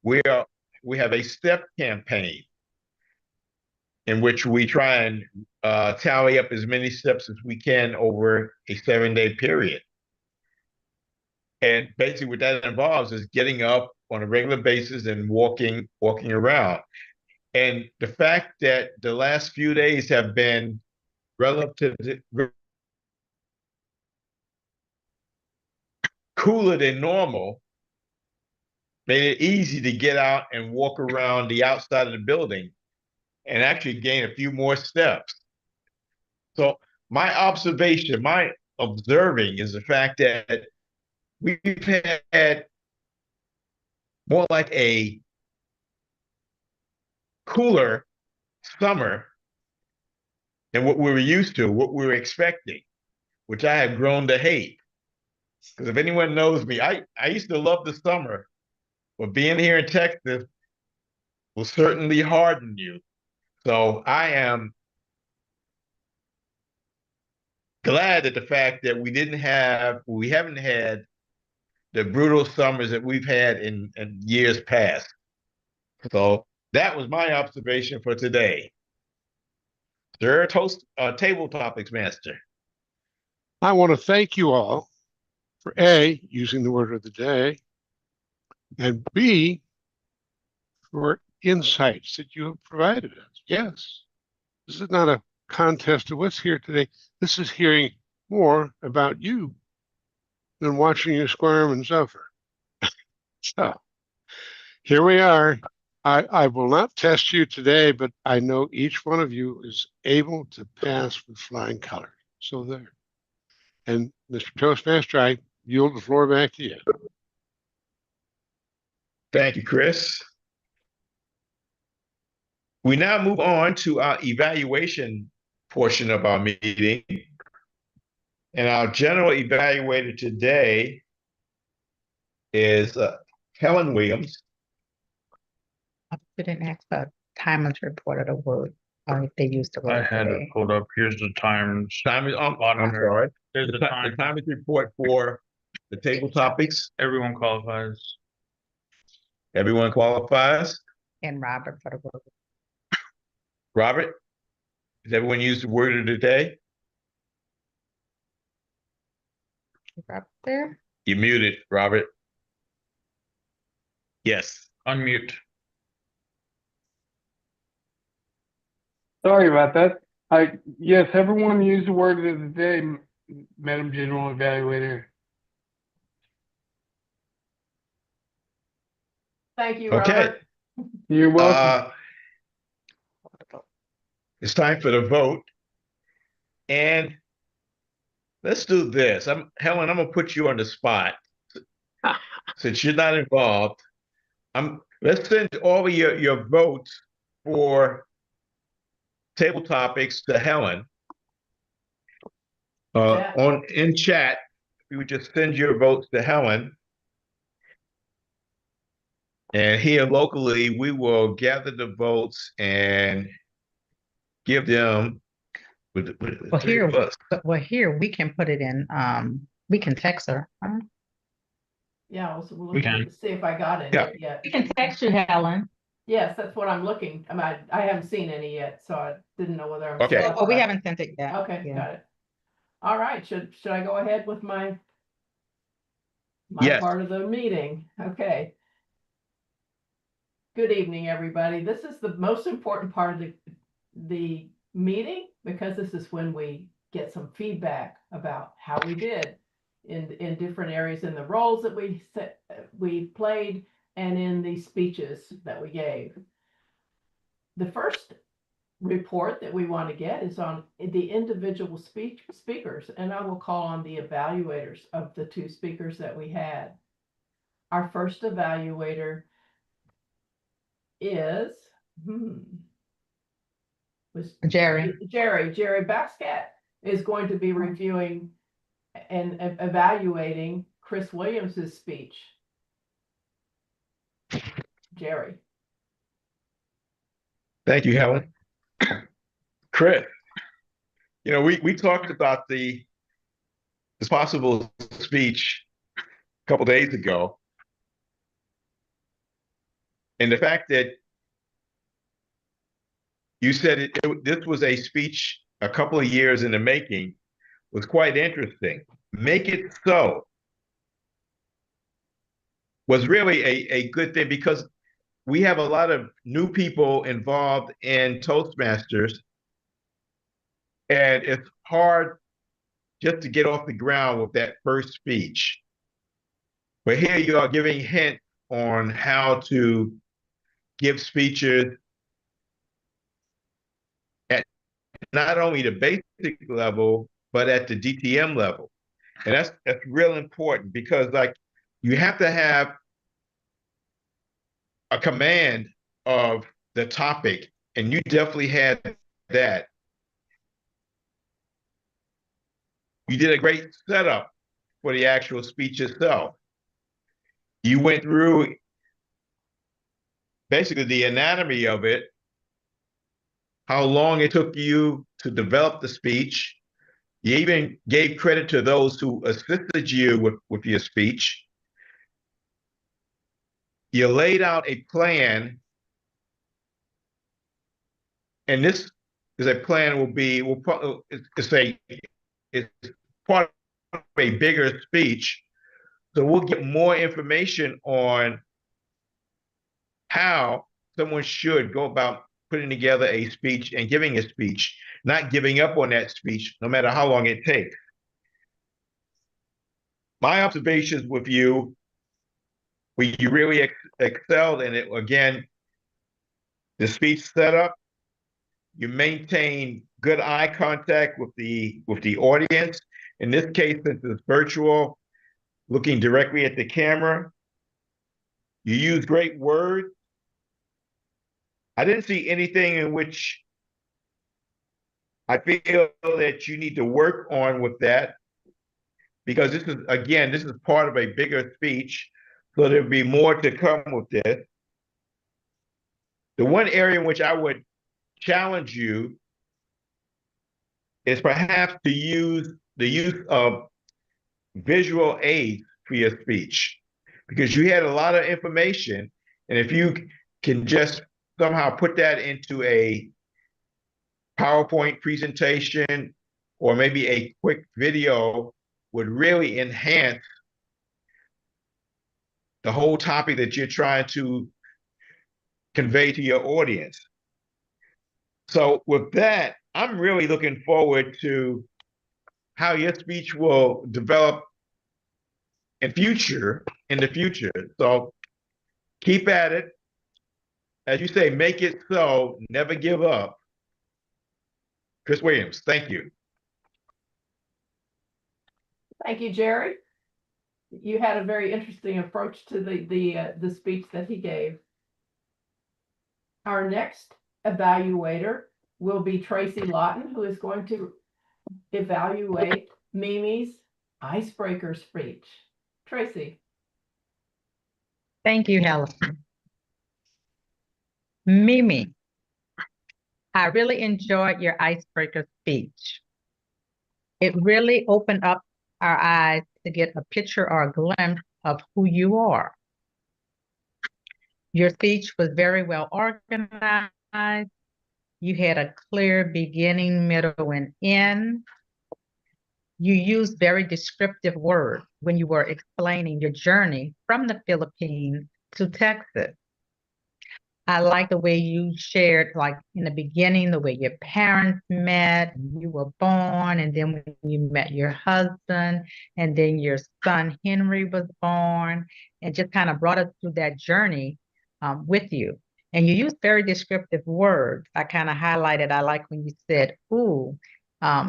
We have a step campaign in which we try and tally up as many steps as we can over a 7-day period. And basically what that involves is getting up on a regular basis and walking around. And the fact that the last few days have been relatively cooler than normal made it easy to get out and walk around the outside of the building and actually gain a few more steps. So my observation, my observing is the fact that we've had more like a cooler summer than what we were used to, what we were expecting, which I have grown to hate. Because if anyone knows me, I used to love the summer, but being here in Texas will certainly harden you. So I am glad at the fact that we haven't had the brutal summers that we've had in years past. So that was my observation for today. Sir, table topics master. I want to thank you all for A, using the word of the day, and B, for insights that you have provided us. Yes, this is not a contest of what's here today. This is hearing more about you than watching you squirm and suffer. So here we are. I will not test you today, but I know each one of you is able to pass with flying colors. So there. And Mr. Toastmaster, I yield the floor back to you. Thank you, Chris. We now move on to our evaluation portion of our meeting. And our general evaluator today is Helen Williams. We didn't ask for timeless report of the word, or if they used the word. I had it pulled up. Here's the times. I'm sorry. There's The the time. timeless report for the table topics. Everyone qualifies. Everyone qualifies. And Robert for the word. Robert, has everyone used the word of the day? Is Robert there? You're muted, Robert. Yes. Unmute. Sorry about that. Yes, everyone use the word of the day, Madam General Evaluator. Thank you, Okay. Robert. You're welcome. It's time for the vote. And let's do this. Helen, I'm gonna put you on the spot. Since you're not involved, let's send all of your votes for table topics to Helen. In chat, you would just send your votes to Helen. And here locally, we will gather the votes and give them with Well, here we can put it in. We can text her. Huh? Yeah, we'll We look can. to see if I got it Yeah. yet. We can text you, Helen. Yes, that's what I'm looking. I haven't seen any yet, so I didn't know whether I'm. Okay. still- Oh, we haven't sent it yet. Okay, Yeah. got it. All right, should I go ahead with my Yes. part of the meeting? Okay. Good evening, everybody. This is the most important part of the meeting because this is when we get some feedback about how we did in different areas, in the roles that we played and in the speeches that we gave. The first report that we want to get is on the individual speakers, and I will call on the evaluators of the two speakers that we had. Our first evaluator is Jerry Basket is going to be reviewing and evaluating Chris Williams's speech. Jerry. Thank you, Helen. Chris, we talked about this possible speech a couple days ago. And the fact that you said this was a speech a couple of years in the making was quite interesting. Make it so was really a good thing because we have a lot of new people involved in Toastmasters, and it's hard just to get off the ground with that first speech. But here you are giving hints on how to give speeches at not only the basic level, but at the DTM level. And that's real important because like you have to have a command of the topic, and you definitely had that. You did a great setup for the actual speech itself. You went through basically the anatomy of it, how long it took you to develop the speech. You even gave credit to those who assisted you with your speech. You laid out a plan, and this is a plan it's part of a bigger speech. So we'll get more information on how someone should go about putting together a speech and giving a speech, not giving up on that speech, no matter how long it takes. My observations with you, where you really excelled in it, again, the speech setup, you maintain good eye contact with the audience. In this case, since it's virtual, looking directly at the camera. You use great words. I didn't see anything in which I feel that you need to work on with that, because this is part of a bigger speech, so there'll be more to come with this. The one area in which I would challenge you is perhaps to use the use of visual aids for your speech, because you had a lot of information, and if you can just somehow put that into a PowerPoint presentation or maybe a quick video, would really enhance the whole topic that you're trying to convey to your audience. So with that, I'm really looking forward to how your speech will develop in the future. So keep at it. As you say, make it so, never give up. Chris Williams, thank you. Thank you, Jerry. You had a very interesting approach to the speech that he gave. Our next evaluator will be Tracy Lawton, who is going to evaluate Mimi's icebreaker speech. Tracy. Thank you, Helen. Mimi, I really enjoyed your icebreaker speech. It really opened up our eyes to get a picture or a glimpse of who you are. Your speech was very well organized. You had a clear beginning, middle, and end. You used very descriptive words when you were explaining your journey from the Philippines to Texas. I like the way you shared, like in the beginning, the way your parents met, you were born, and then when you met your husband, and then your son Henry was born, and just kind of brought us through that journey with you. And you used very descriptive words. I kind of highlighted, I like when you said, ooh,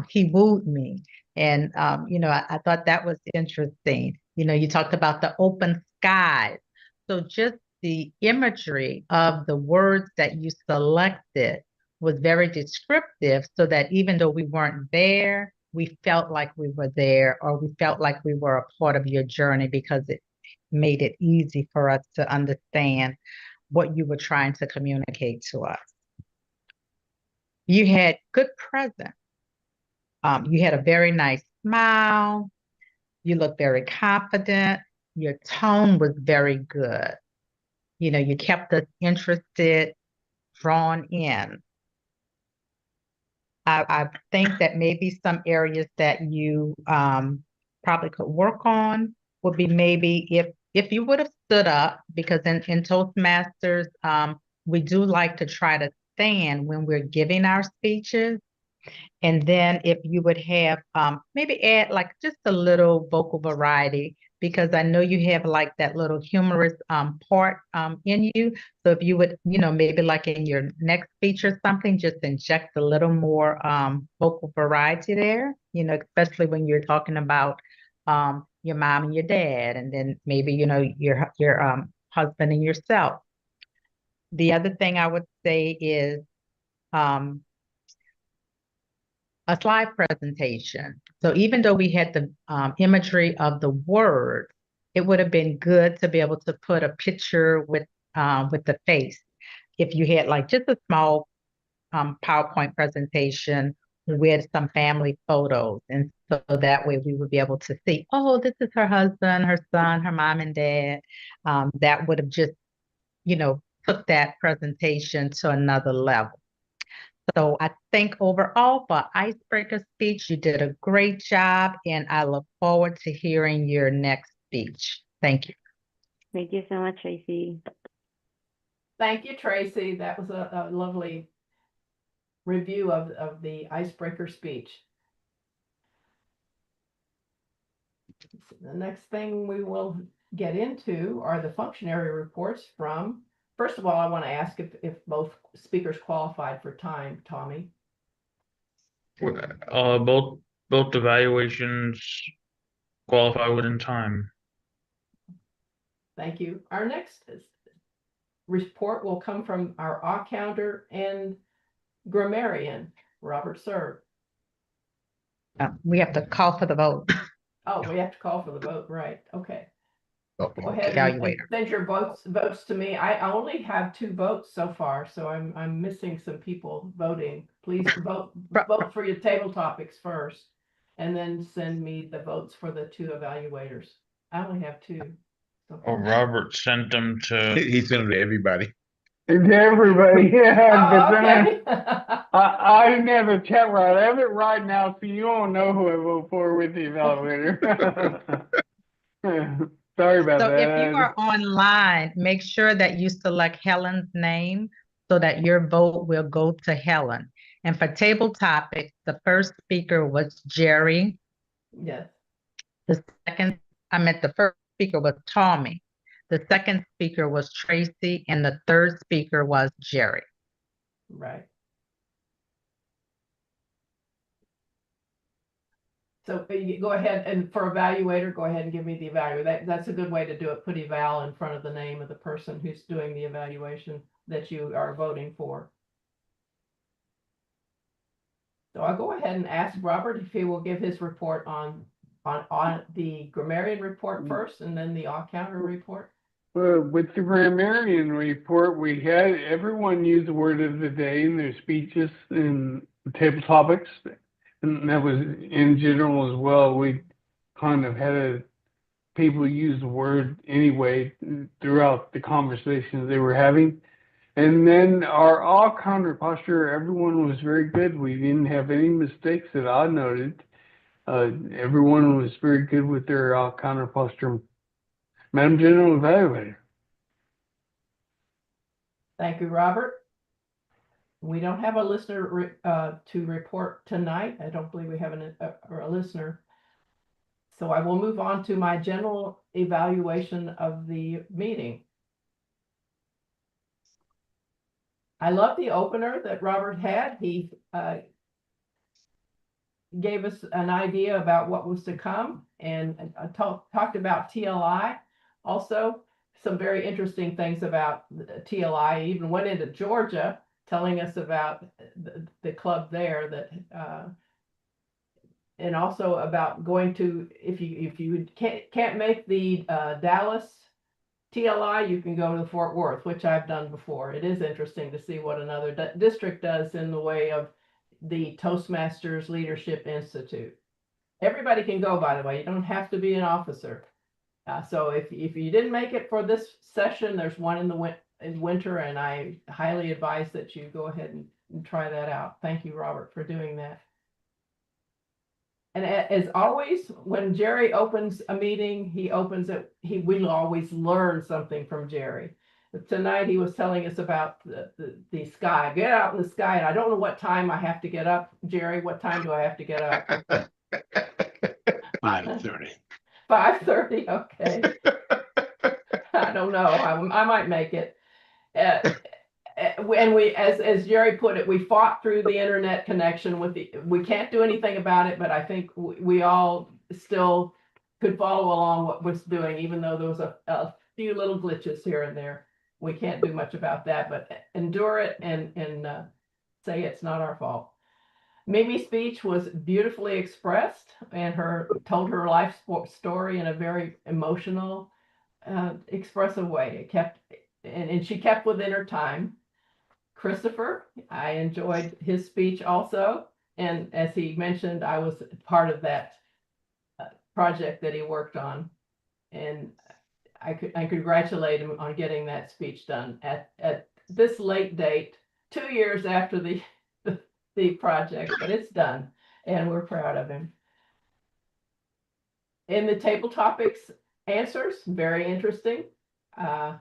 he wooed me. And, I thought that was interesting. You talked about the open skies. So just the imagery of the words that you selected was very descriptive, so that even though we weren't there, we felt like we were there, or we felt like we were a part of your journey, because it made it easy for us to understand what you were trying to communicate to us. You had good presence. You had a very nice smile. You looked very confident. Your tone was very good. You kept us interested, drawn in. I think that maybe some areas that you probably could work on would be maybe if you would have stood up, because in Toastmasters, we do like to try to stand when we're giving our speeches. And then if you would have maybe add like just a little vocal variety, because I know you have like that little humorous part in you. So if you would, maybe like in your next speech or something, just inject a little more vocal variety there, especially when you're talking about your mom and your dad, and then maybe, your husband and yourself. The other thing I would say is a slide presentation. So even though we had the imagery of the word, it would have been good to be able to put a picture with the face. If you had like just a small PowerPoint presentation with some family photos. And so that way we would be able to see, oh, this is her husband, her son, her mom and dad. That would have just, took that presentation to another level. So I think overall for icebreaker speech, you did a great job, and I look forward to hearing your next speech. Thank you. Thank you so much, Tracy. Thank you, Tracy. That was a lovely review of the icebreaker speech. The next thing we will get into are the functionary reports from, first of all, I want to ask if both speakers qualified for time, Tommy. Both evaluations qualify within time. Thank you. Our next report will come from our accountant and grammarian, Robert Serb. We have to call for the vote. Oh, we have to call for the vote, right? Okay. Oh, Go ahead and send your votes to me. I only have 2 votes so far, so I'm missing some people voting. Please vote for your table topics first, and then send me the votes for the 2 evaluators. I only have 2. So Oh, Robert sent them to. He sent them to everybody. And to everybody, yeah, oh, but then okay. I didn't have a chat right. I have it right now, so you won't know who I vote for with the evaluator. Sorry about So that. if you are online, make sure that you select Helen's name so that your vote will go to Helen. And for table topics, the first speaker was Jerry. Yes. The first speaker was Tommy. The second speaker was Tracy, and the third speaker was Jerry. Right. So you go ahead and for evaluator, go ahead and give me the evaluator. That's a good way to do it. Put eval in front of the name of the person who's doing the evaluation that you are voting for. So I'll go ahead and ask Robert if he will give his report on the grammarian report first, and then the accountant report. With the grammarian report, we had everyone use the word of the day in their speeches and table topics. And that was in general as well. We kind of had people use the word anyway throughout the conversations they were having. And then our all counter posture, everyone was very good. We didn't have any mistakes that I noted. Everyone was very good with their all counter posture. Madam General Evaluator. Thank you, Robert. We don't have a listener to report tonight. I don't believe we have a listener. So I will move on to my general evaluation of the meeting. I love the opener that Robert had. He gave us an idea about what was to come, and talked about TLI. Also, some very interesting things about TLI. He even went into Georgia, telling us about the club there that, and also about going to, if you can't make the Dallas TLI, you can go to Fort Worth, which I've done before. It is interesting to see what another district does in the way of the Toastmasters Leadership Institute. Everybody can go, by the way. You don't have to be an officer. So if you didn't make it for this session, there's one in winter, and I highly advise that you go ahead and try that out. Thank you, Robert, for doing that. And as always, when Jerry opens a meeting, he opens it. We'll always learn something from Jerry. Tonight he was telling us about the sky. Get out in the sky, and I don't know what time I have to get up. Jerry, what time do I have to get up? 5:30. 5:30, okay. I don't know, I might make it. And as Jerry put it, we fought through the internet connection we can't do anything about it, but I think we all still could follow along what was doing, even though there was a few little glitches here and there. We can't do much about that, but endure it and say it's not our fault. Mimi's speech was beautifully expressed and told her life story in a very emotional, expressive way. And she kept within her time. Christopher, I enjoyed his speech also. And as he mentioned, I was part of that project that he worked on. And I congratulate him on getting that speech done at this late date, 2 years after the project, but it's done and we're proud of him. In the table topics answers, very interesting. I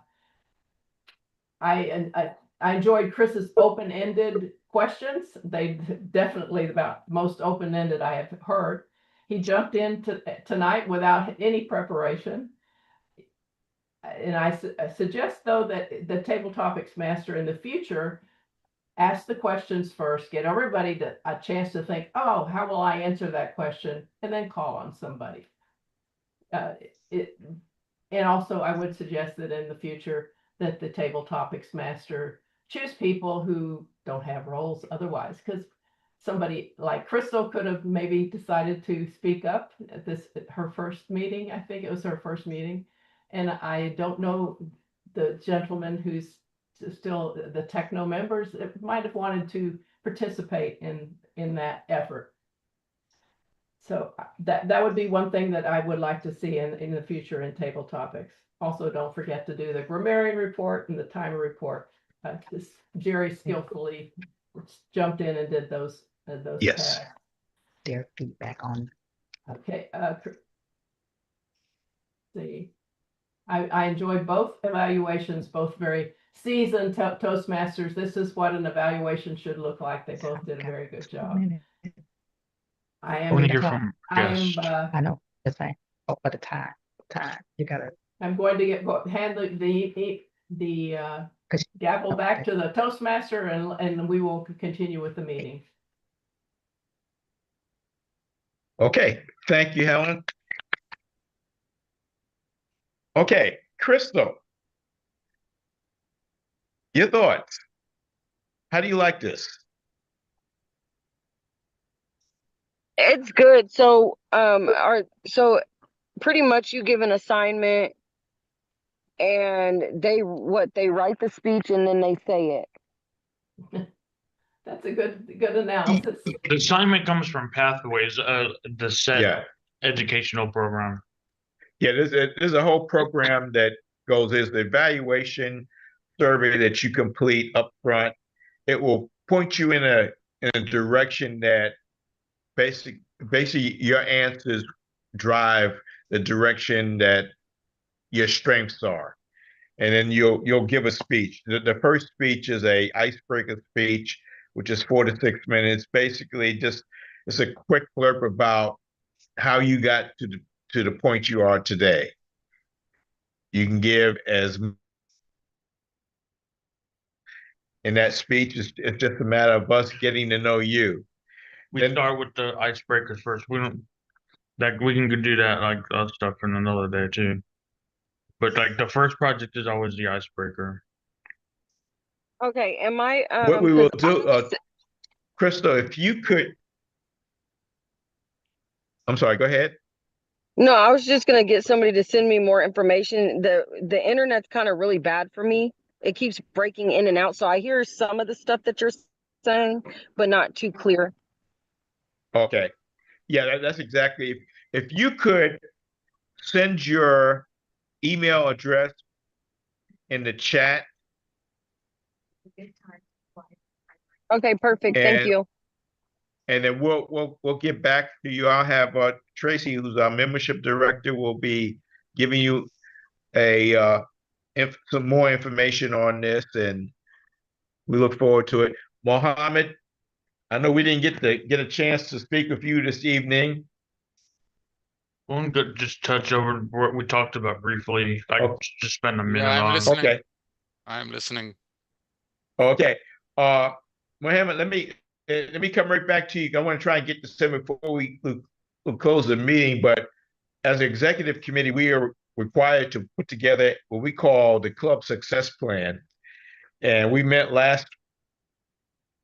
enjoyed Chris's open-ended questions. They definitely about most open-ended I have heard. He jumped in tonight without any preparation. And I suggest, though, that the table topics master in the future ask the questions first, get everybody a chance to think, oh, how will I answer that question? And then call on somebody. And also, I would suggest that in the future that the table topics master choose people who don't have roles otherwise, because somebody like Crystal could have maybe decided to speak up at her first meeting. I think it was her first meeting. And I don't know the gentleman who's still the Techno members might have wanted to participate in that effort. So that would be one thing that I would like to see in the future in table topics. Also, don't forget to do the grammarian report and the timer report. Jerry skillfully jumped in and did those Yes. tasks. Their feedback on. Okay. See, I enjoyed both evaluations, both very seasoned Toastmasters. This is what an evaluation should look like. They both did a very good job. I am. want to hear from guests. I know. That's right. Oh, but the time. You gotta. I'm going to hand the gavel back to the Toastmaster, and we will continue with the meeting. Okay, thank you, Helen. Okay, Crystal, your thoughts. How do you like this? It's good. So, so pretty much you give an assignment and they write the speech and then they say it. That's a good analysis. The assignment comes from Pathways, the set educational program. Yeah, there's a whole program that there's the evaluation survey that you complete up front. It will point you in a direction that basically your answers drive the direction that your strengths are. And then you'll give a speech. The first speech is a icebreaker speech, which is 4 to 6 minutes. Basically, it's a quick blurb about how you got to the point you are today. You can give in that speech, it's just a matter of us getting to know you. We start with the icebreakers first. We can do that like other stuff in another day too. But like the first project is always the icebreaker. Okay, what we will do, Crystal, if you could, I'm sorry, go ahead. No, I was just gonna get somebody to send me more information. The internet's kind of really bad for me. It keeps breaking in and out, so I hear some of the stuff that you're saying, but not too clear. Okay, yeah, that's exactly. If you could send your email address in the chat. Okay, perfect. Thank you. And then we'll get back to you. I'll have Tracy, who's our membership director, will be giving you some more information on this, and we look forward to it. Mohammed, I know we didn't get a chance to speak with you this evening. One good just touch over what we talked about briefly. I Okay. just spend a minute I'm on. listening. Okay. I'm listening. Okay. Mohammed, let me come right back to you. I want to try and get this in before we'll close the meeting. But as an executive committee, we are required to put together what we call the club success plan. And we met last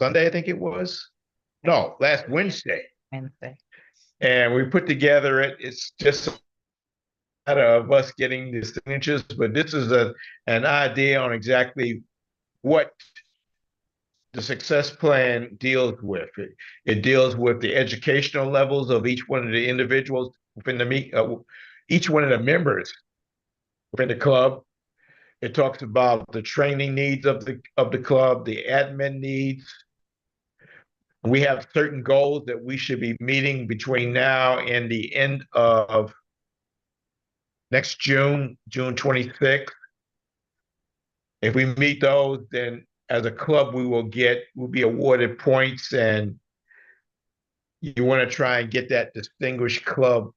Sunday, I think it was. No, last Wednesday. Wednesday. And we put together it's just a matter of us getting the signatures, but this is an idea on exactly what the success plan deals with. It deals with the educational levels of each one of the individuals within each one of the members within the club. It talks about the training needs of the club, the admin needs. We have certain goals that we should be meeting between now and the end of next June 26th. If we meet those, then as a club, we'll be awarded points, and you want to try and get that distinguished club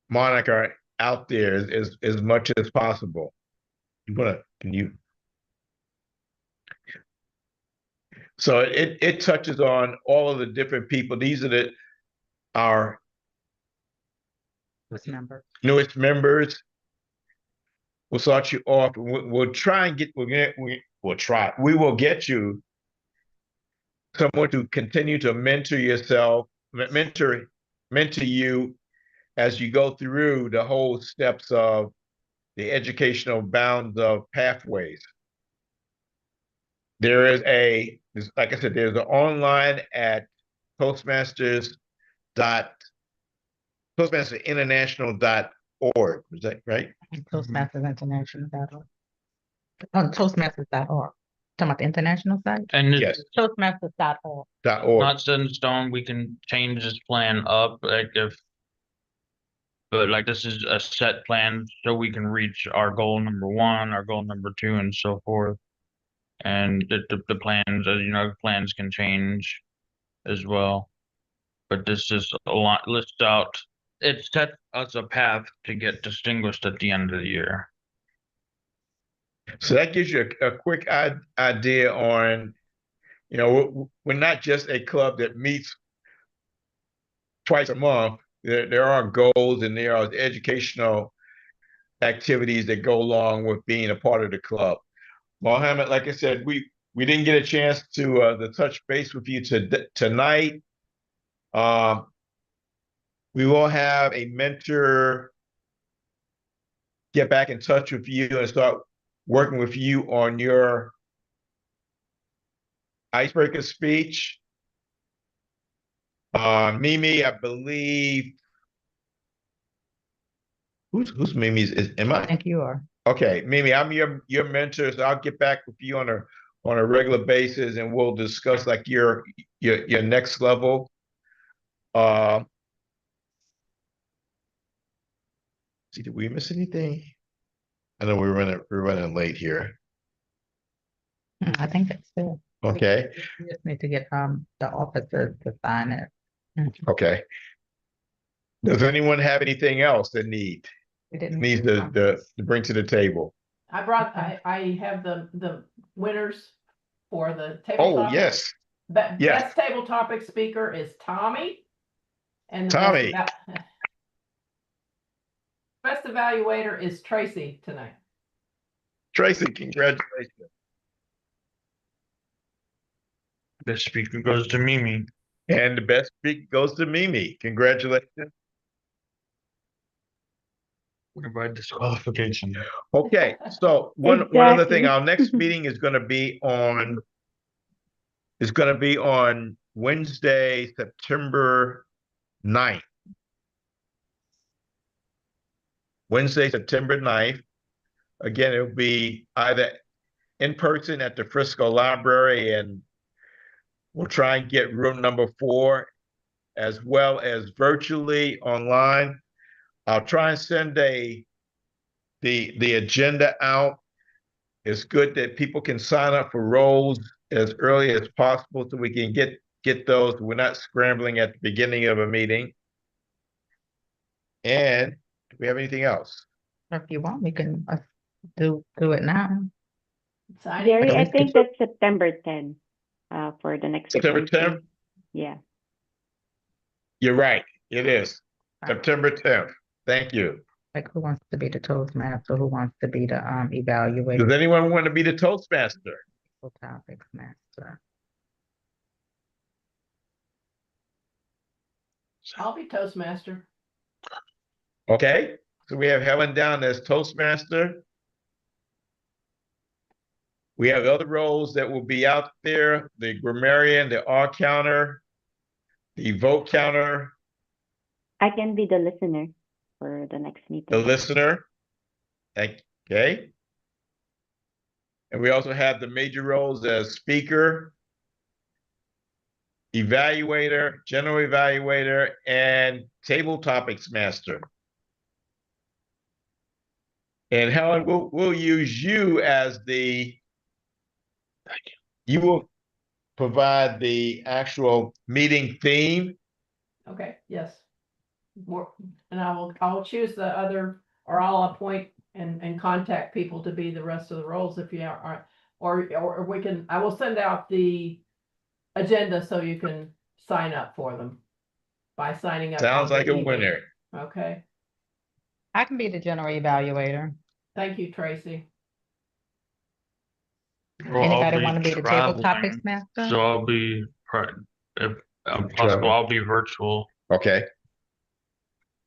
moniker out there as much as possible. So it touches on all of the different people. These are our newest members. We'll start you off. We'll try and we will get you someone to continue to mentor you as you go through the whole steps of the educational bounds of pathways. Like I said, there's an online at toastmasterinternational.org. Is that right? Toastmastersinternational.org. On Toastmasters.org. Talking about the international site? And it's Yes. Toastmasters.org. not set in stone. We can change this plan up, but this is a set plan so we can reach our goal number 1, our goal number 2, and so forth. And the plans, as you know, plans can change as well. But this is a lot lists out. It sets us a path to get distinguished at the end of the year. So that gives you a quick idea on, we're not just a club that meets twice a month. There are goals and there are educational activities that go along with being a part of the club. Mohammed, like I said, we didn't get a chance to touch base with you tonight. We will have a mentor get back in touch with you and start working with you on your icebreaker speech. Mimi, I believe. Who's Mimi's? Am I? I think you are. Okay, Mimi, I'm your mentor, so I'll get back with you on a regular basis, and we'll discuss your next level. See, did we miss anything? I know we're running late here. I think that's it. Okay. We just need to get the officers to sign it. Okay. Does anyone have anything else that needs to bring to the table? I have the winners for the table Oh, topic. yes. Best table topic speaker is Tommy. And Tommy. Best evaluator is Tracy tonight. Tracy, congratulations. Best speaker goes to Mimi. And the best speaker goes to Mimi. Congratulations. What about disqualification? Okay, so one other thing, our next meeting is going to be on Wednesday, September 9th. Wednesday, September 9th. Again, it'll be either in person at the Frisco Library, and we'll try and get room number 4, as well as virtually online. I'll try and send the agenda out. It's good that people can sign up for roles as early as possible so we can get those. We're not scrambling at the beginning of a meeting. And do we have anything else? If you want, we can do it now. Signing. Jerry, I least think that's September 10th, for the next September reporting. 10th? Yeah. You're right. It is Right. September 10th. Thank you. Like, who wants to be the Toastmaster? Who wants to be the evaluator? Does anyone want to be the Toastmaster? Topics master. I'll be Toastmaster. Okay. So we have Helen down as Toastmaster. We have other roles that will be out there, the grammarian, the R counter, the vote counter, I can be the listener for the next meeting. the listener. Okay. And we also have the major roles as speaker, evaluator, general evaluator, and table topics master. And Helen, we'll use you as the, you will provide the actual meeting theme. Okay, yes. More, and I will choose the other, or I'll appoint and contact people to be the rest of the roles if you are, or we can, I will send out the agenda so you can sign up for them by signing up. Sounds on like the a email. winner. Okay, I can be the general evaluator. thank you, Tracy. Well, I'll Anybody want to be the table traveling, topics master? So I'll be, if possible, I'll be virtual. Okay.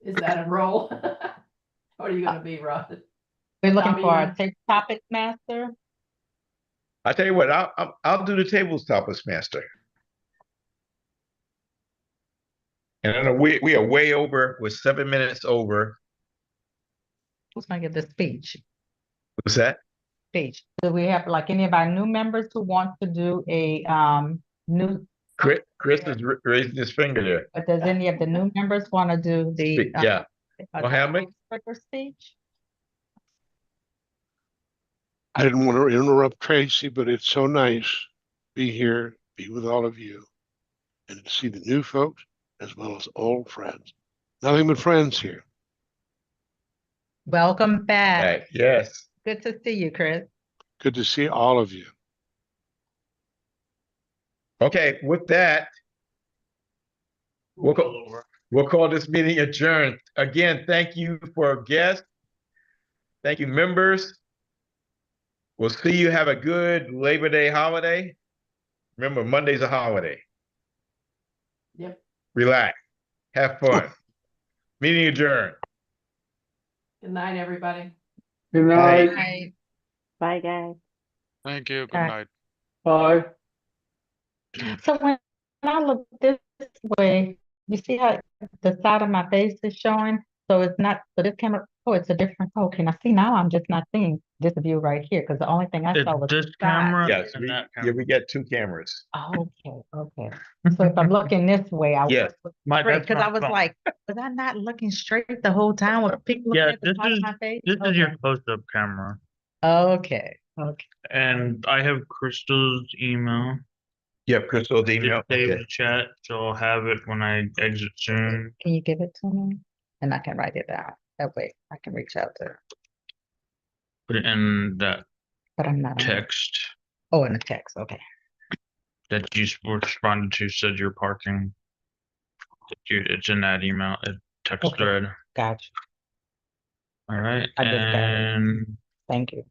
Is that a role? What are you gonna be, Rod? We're looking Tommy, for you- a table topics master. I tell you what, I'll do the tables topics master. And I know we are way over. We're 7 minutes over. Who's gonna give the speech? What's that? Speech. Do we have like any of our new members who want to do a new? Chris is raising his finger there. But does any of the new members want to do the Yeah. Mohammed? quicker speech? I didn't want to interrupt Tracy, but it's so nice to be here, be with all of you, and to see the new folks as well as old friends. Nothing but friends here. Welcome back. Right. Yes. Good to see you, Chris. Good to see all of you. Okay, with that, we'll call this meeting adjourned. Again, thank you for guests. Thank you, members. We'll see you. Have a good Labor Day holiday. Remember, Monday's a holiday. Yep. Relax. Have fun. Meeting adjourned. Good night, everybody. Good night. Bye. Bye, guys. Thank you. Good Bye. night. Bye. So when I look this way, you see how the side of my face is showing? So it's not, so this camera, oh, it's a different, okay, now see, now I'm just not seeing this view right here, because the only thing I saw was This the side. camera Yes, and that yeah, camera. we got 2 cameras. Okay. So if I'm looking this way, I Yes. was My- straight, that's because my I was phone. like, was I not looking straight the whole time? Were people looking Yeah, at the side of my face? This is your close-up camera. Okay. And I have Crystal's email. You have Crystal's email? Just save Okay. the chat, so I'll have it when I exit soon. Can you give it to me? And I can write it down. That way I can reach out to her, Put it in that but I'm not. on it. text Oh, in the text, okay. that you responded to, said you're parking. It's in that email, text Okay. thread. Gotcha. All right, I just got it. and Thank you.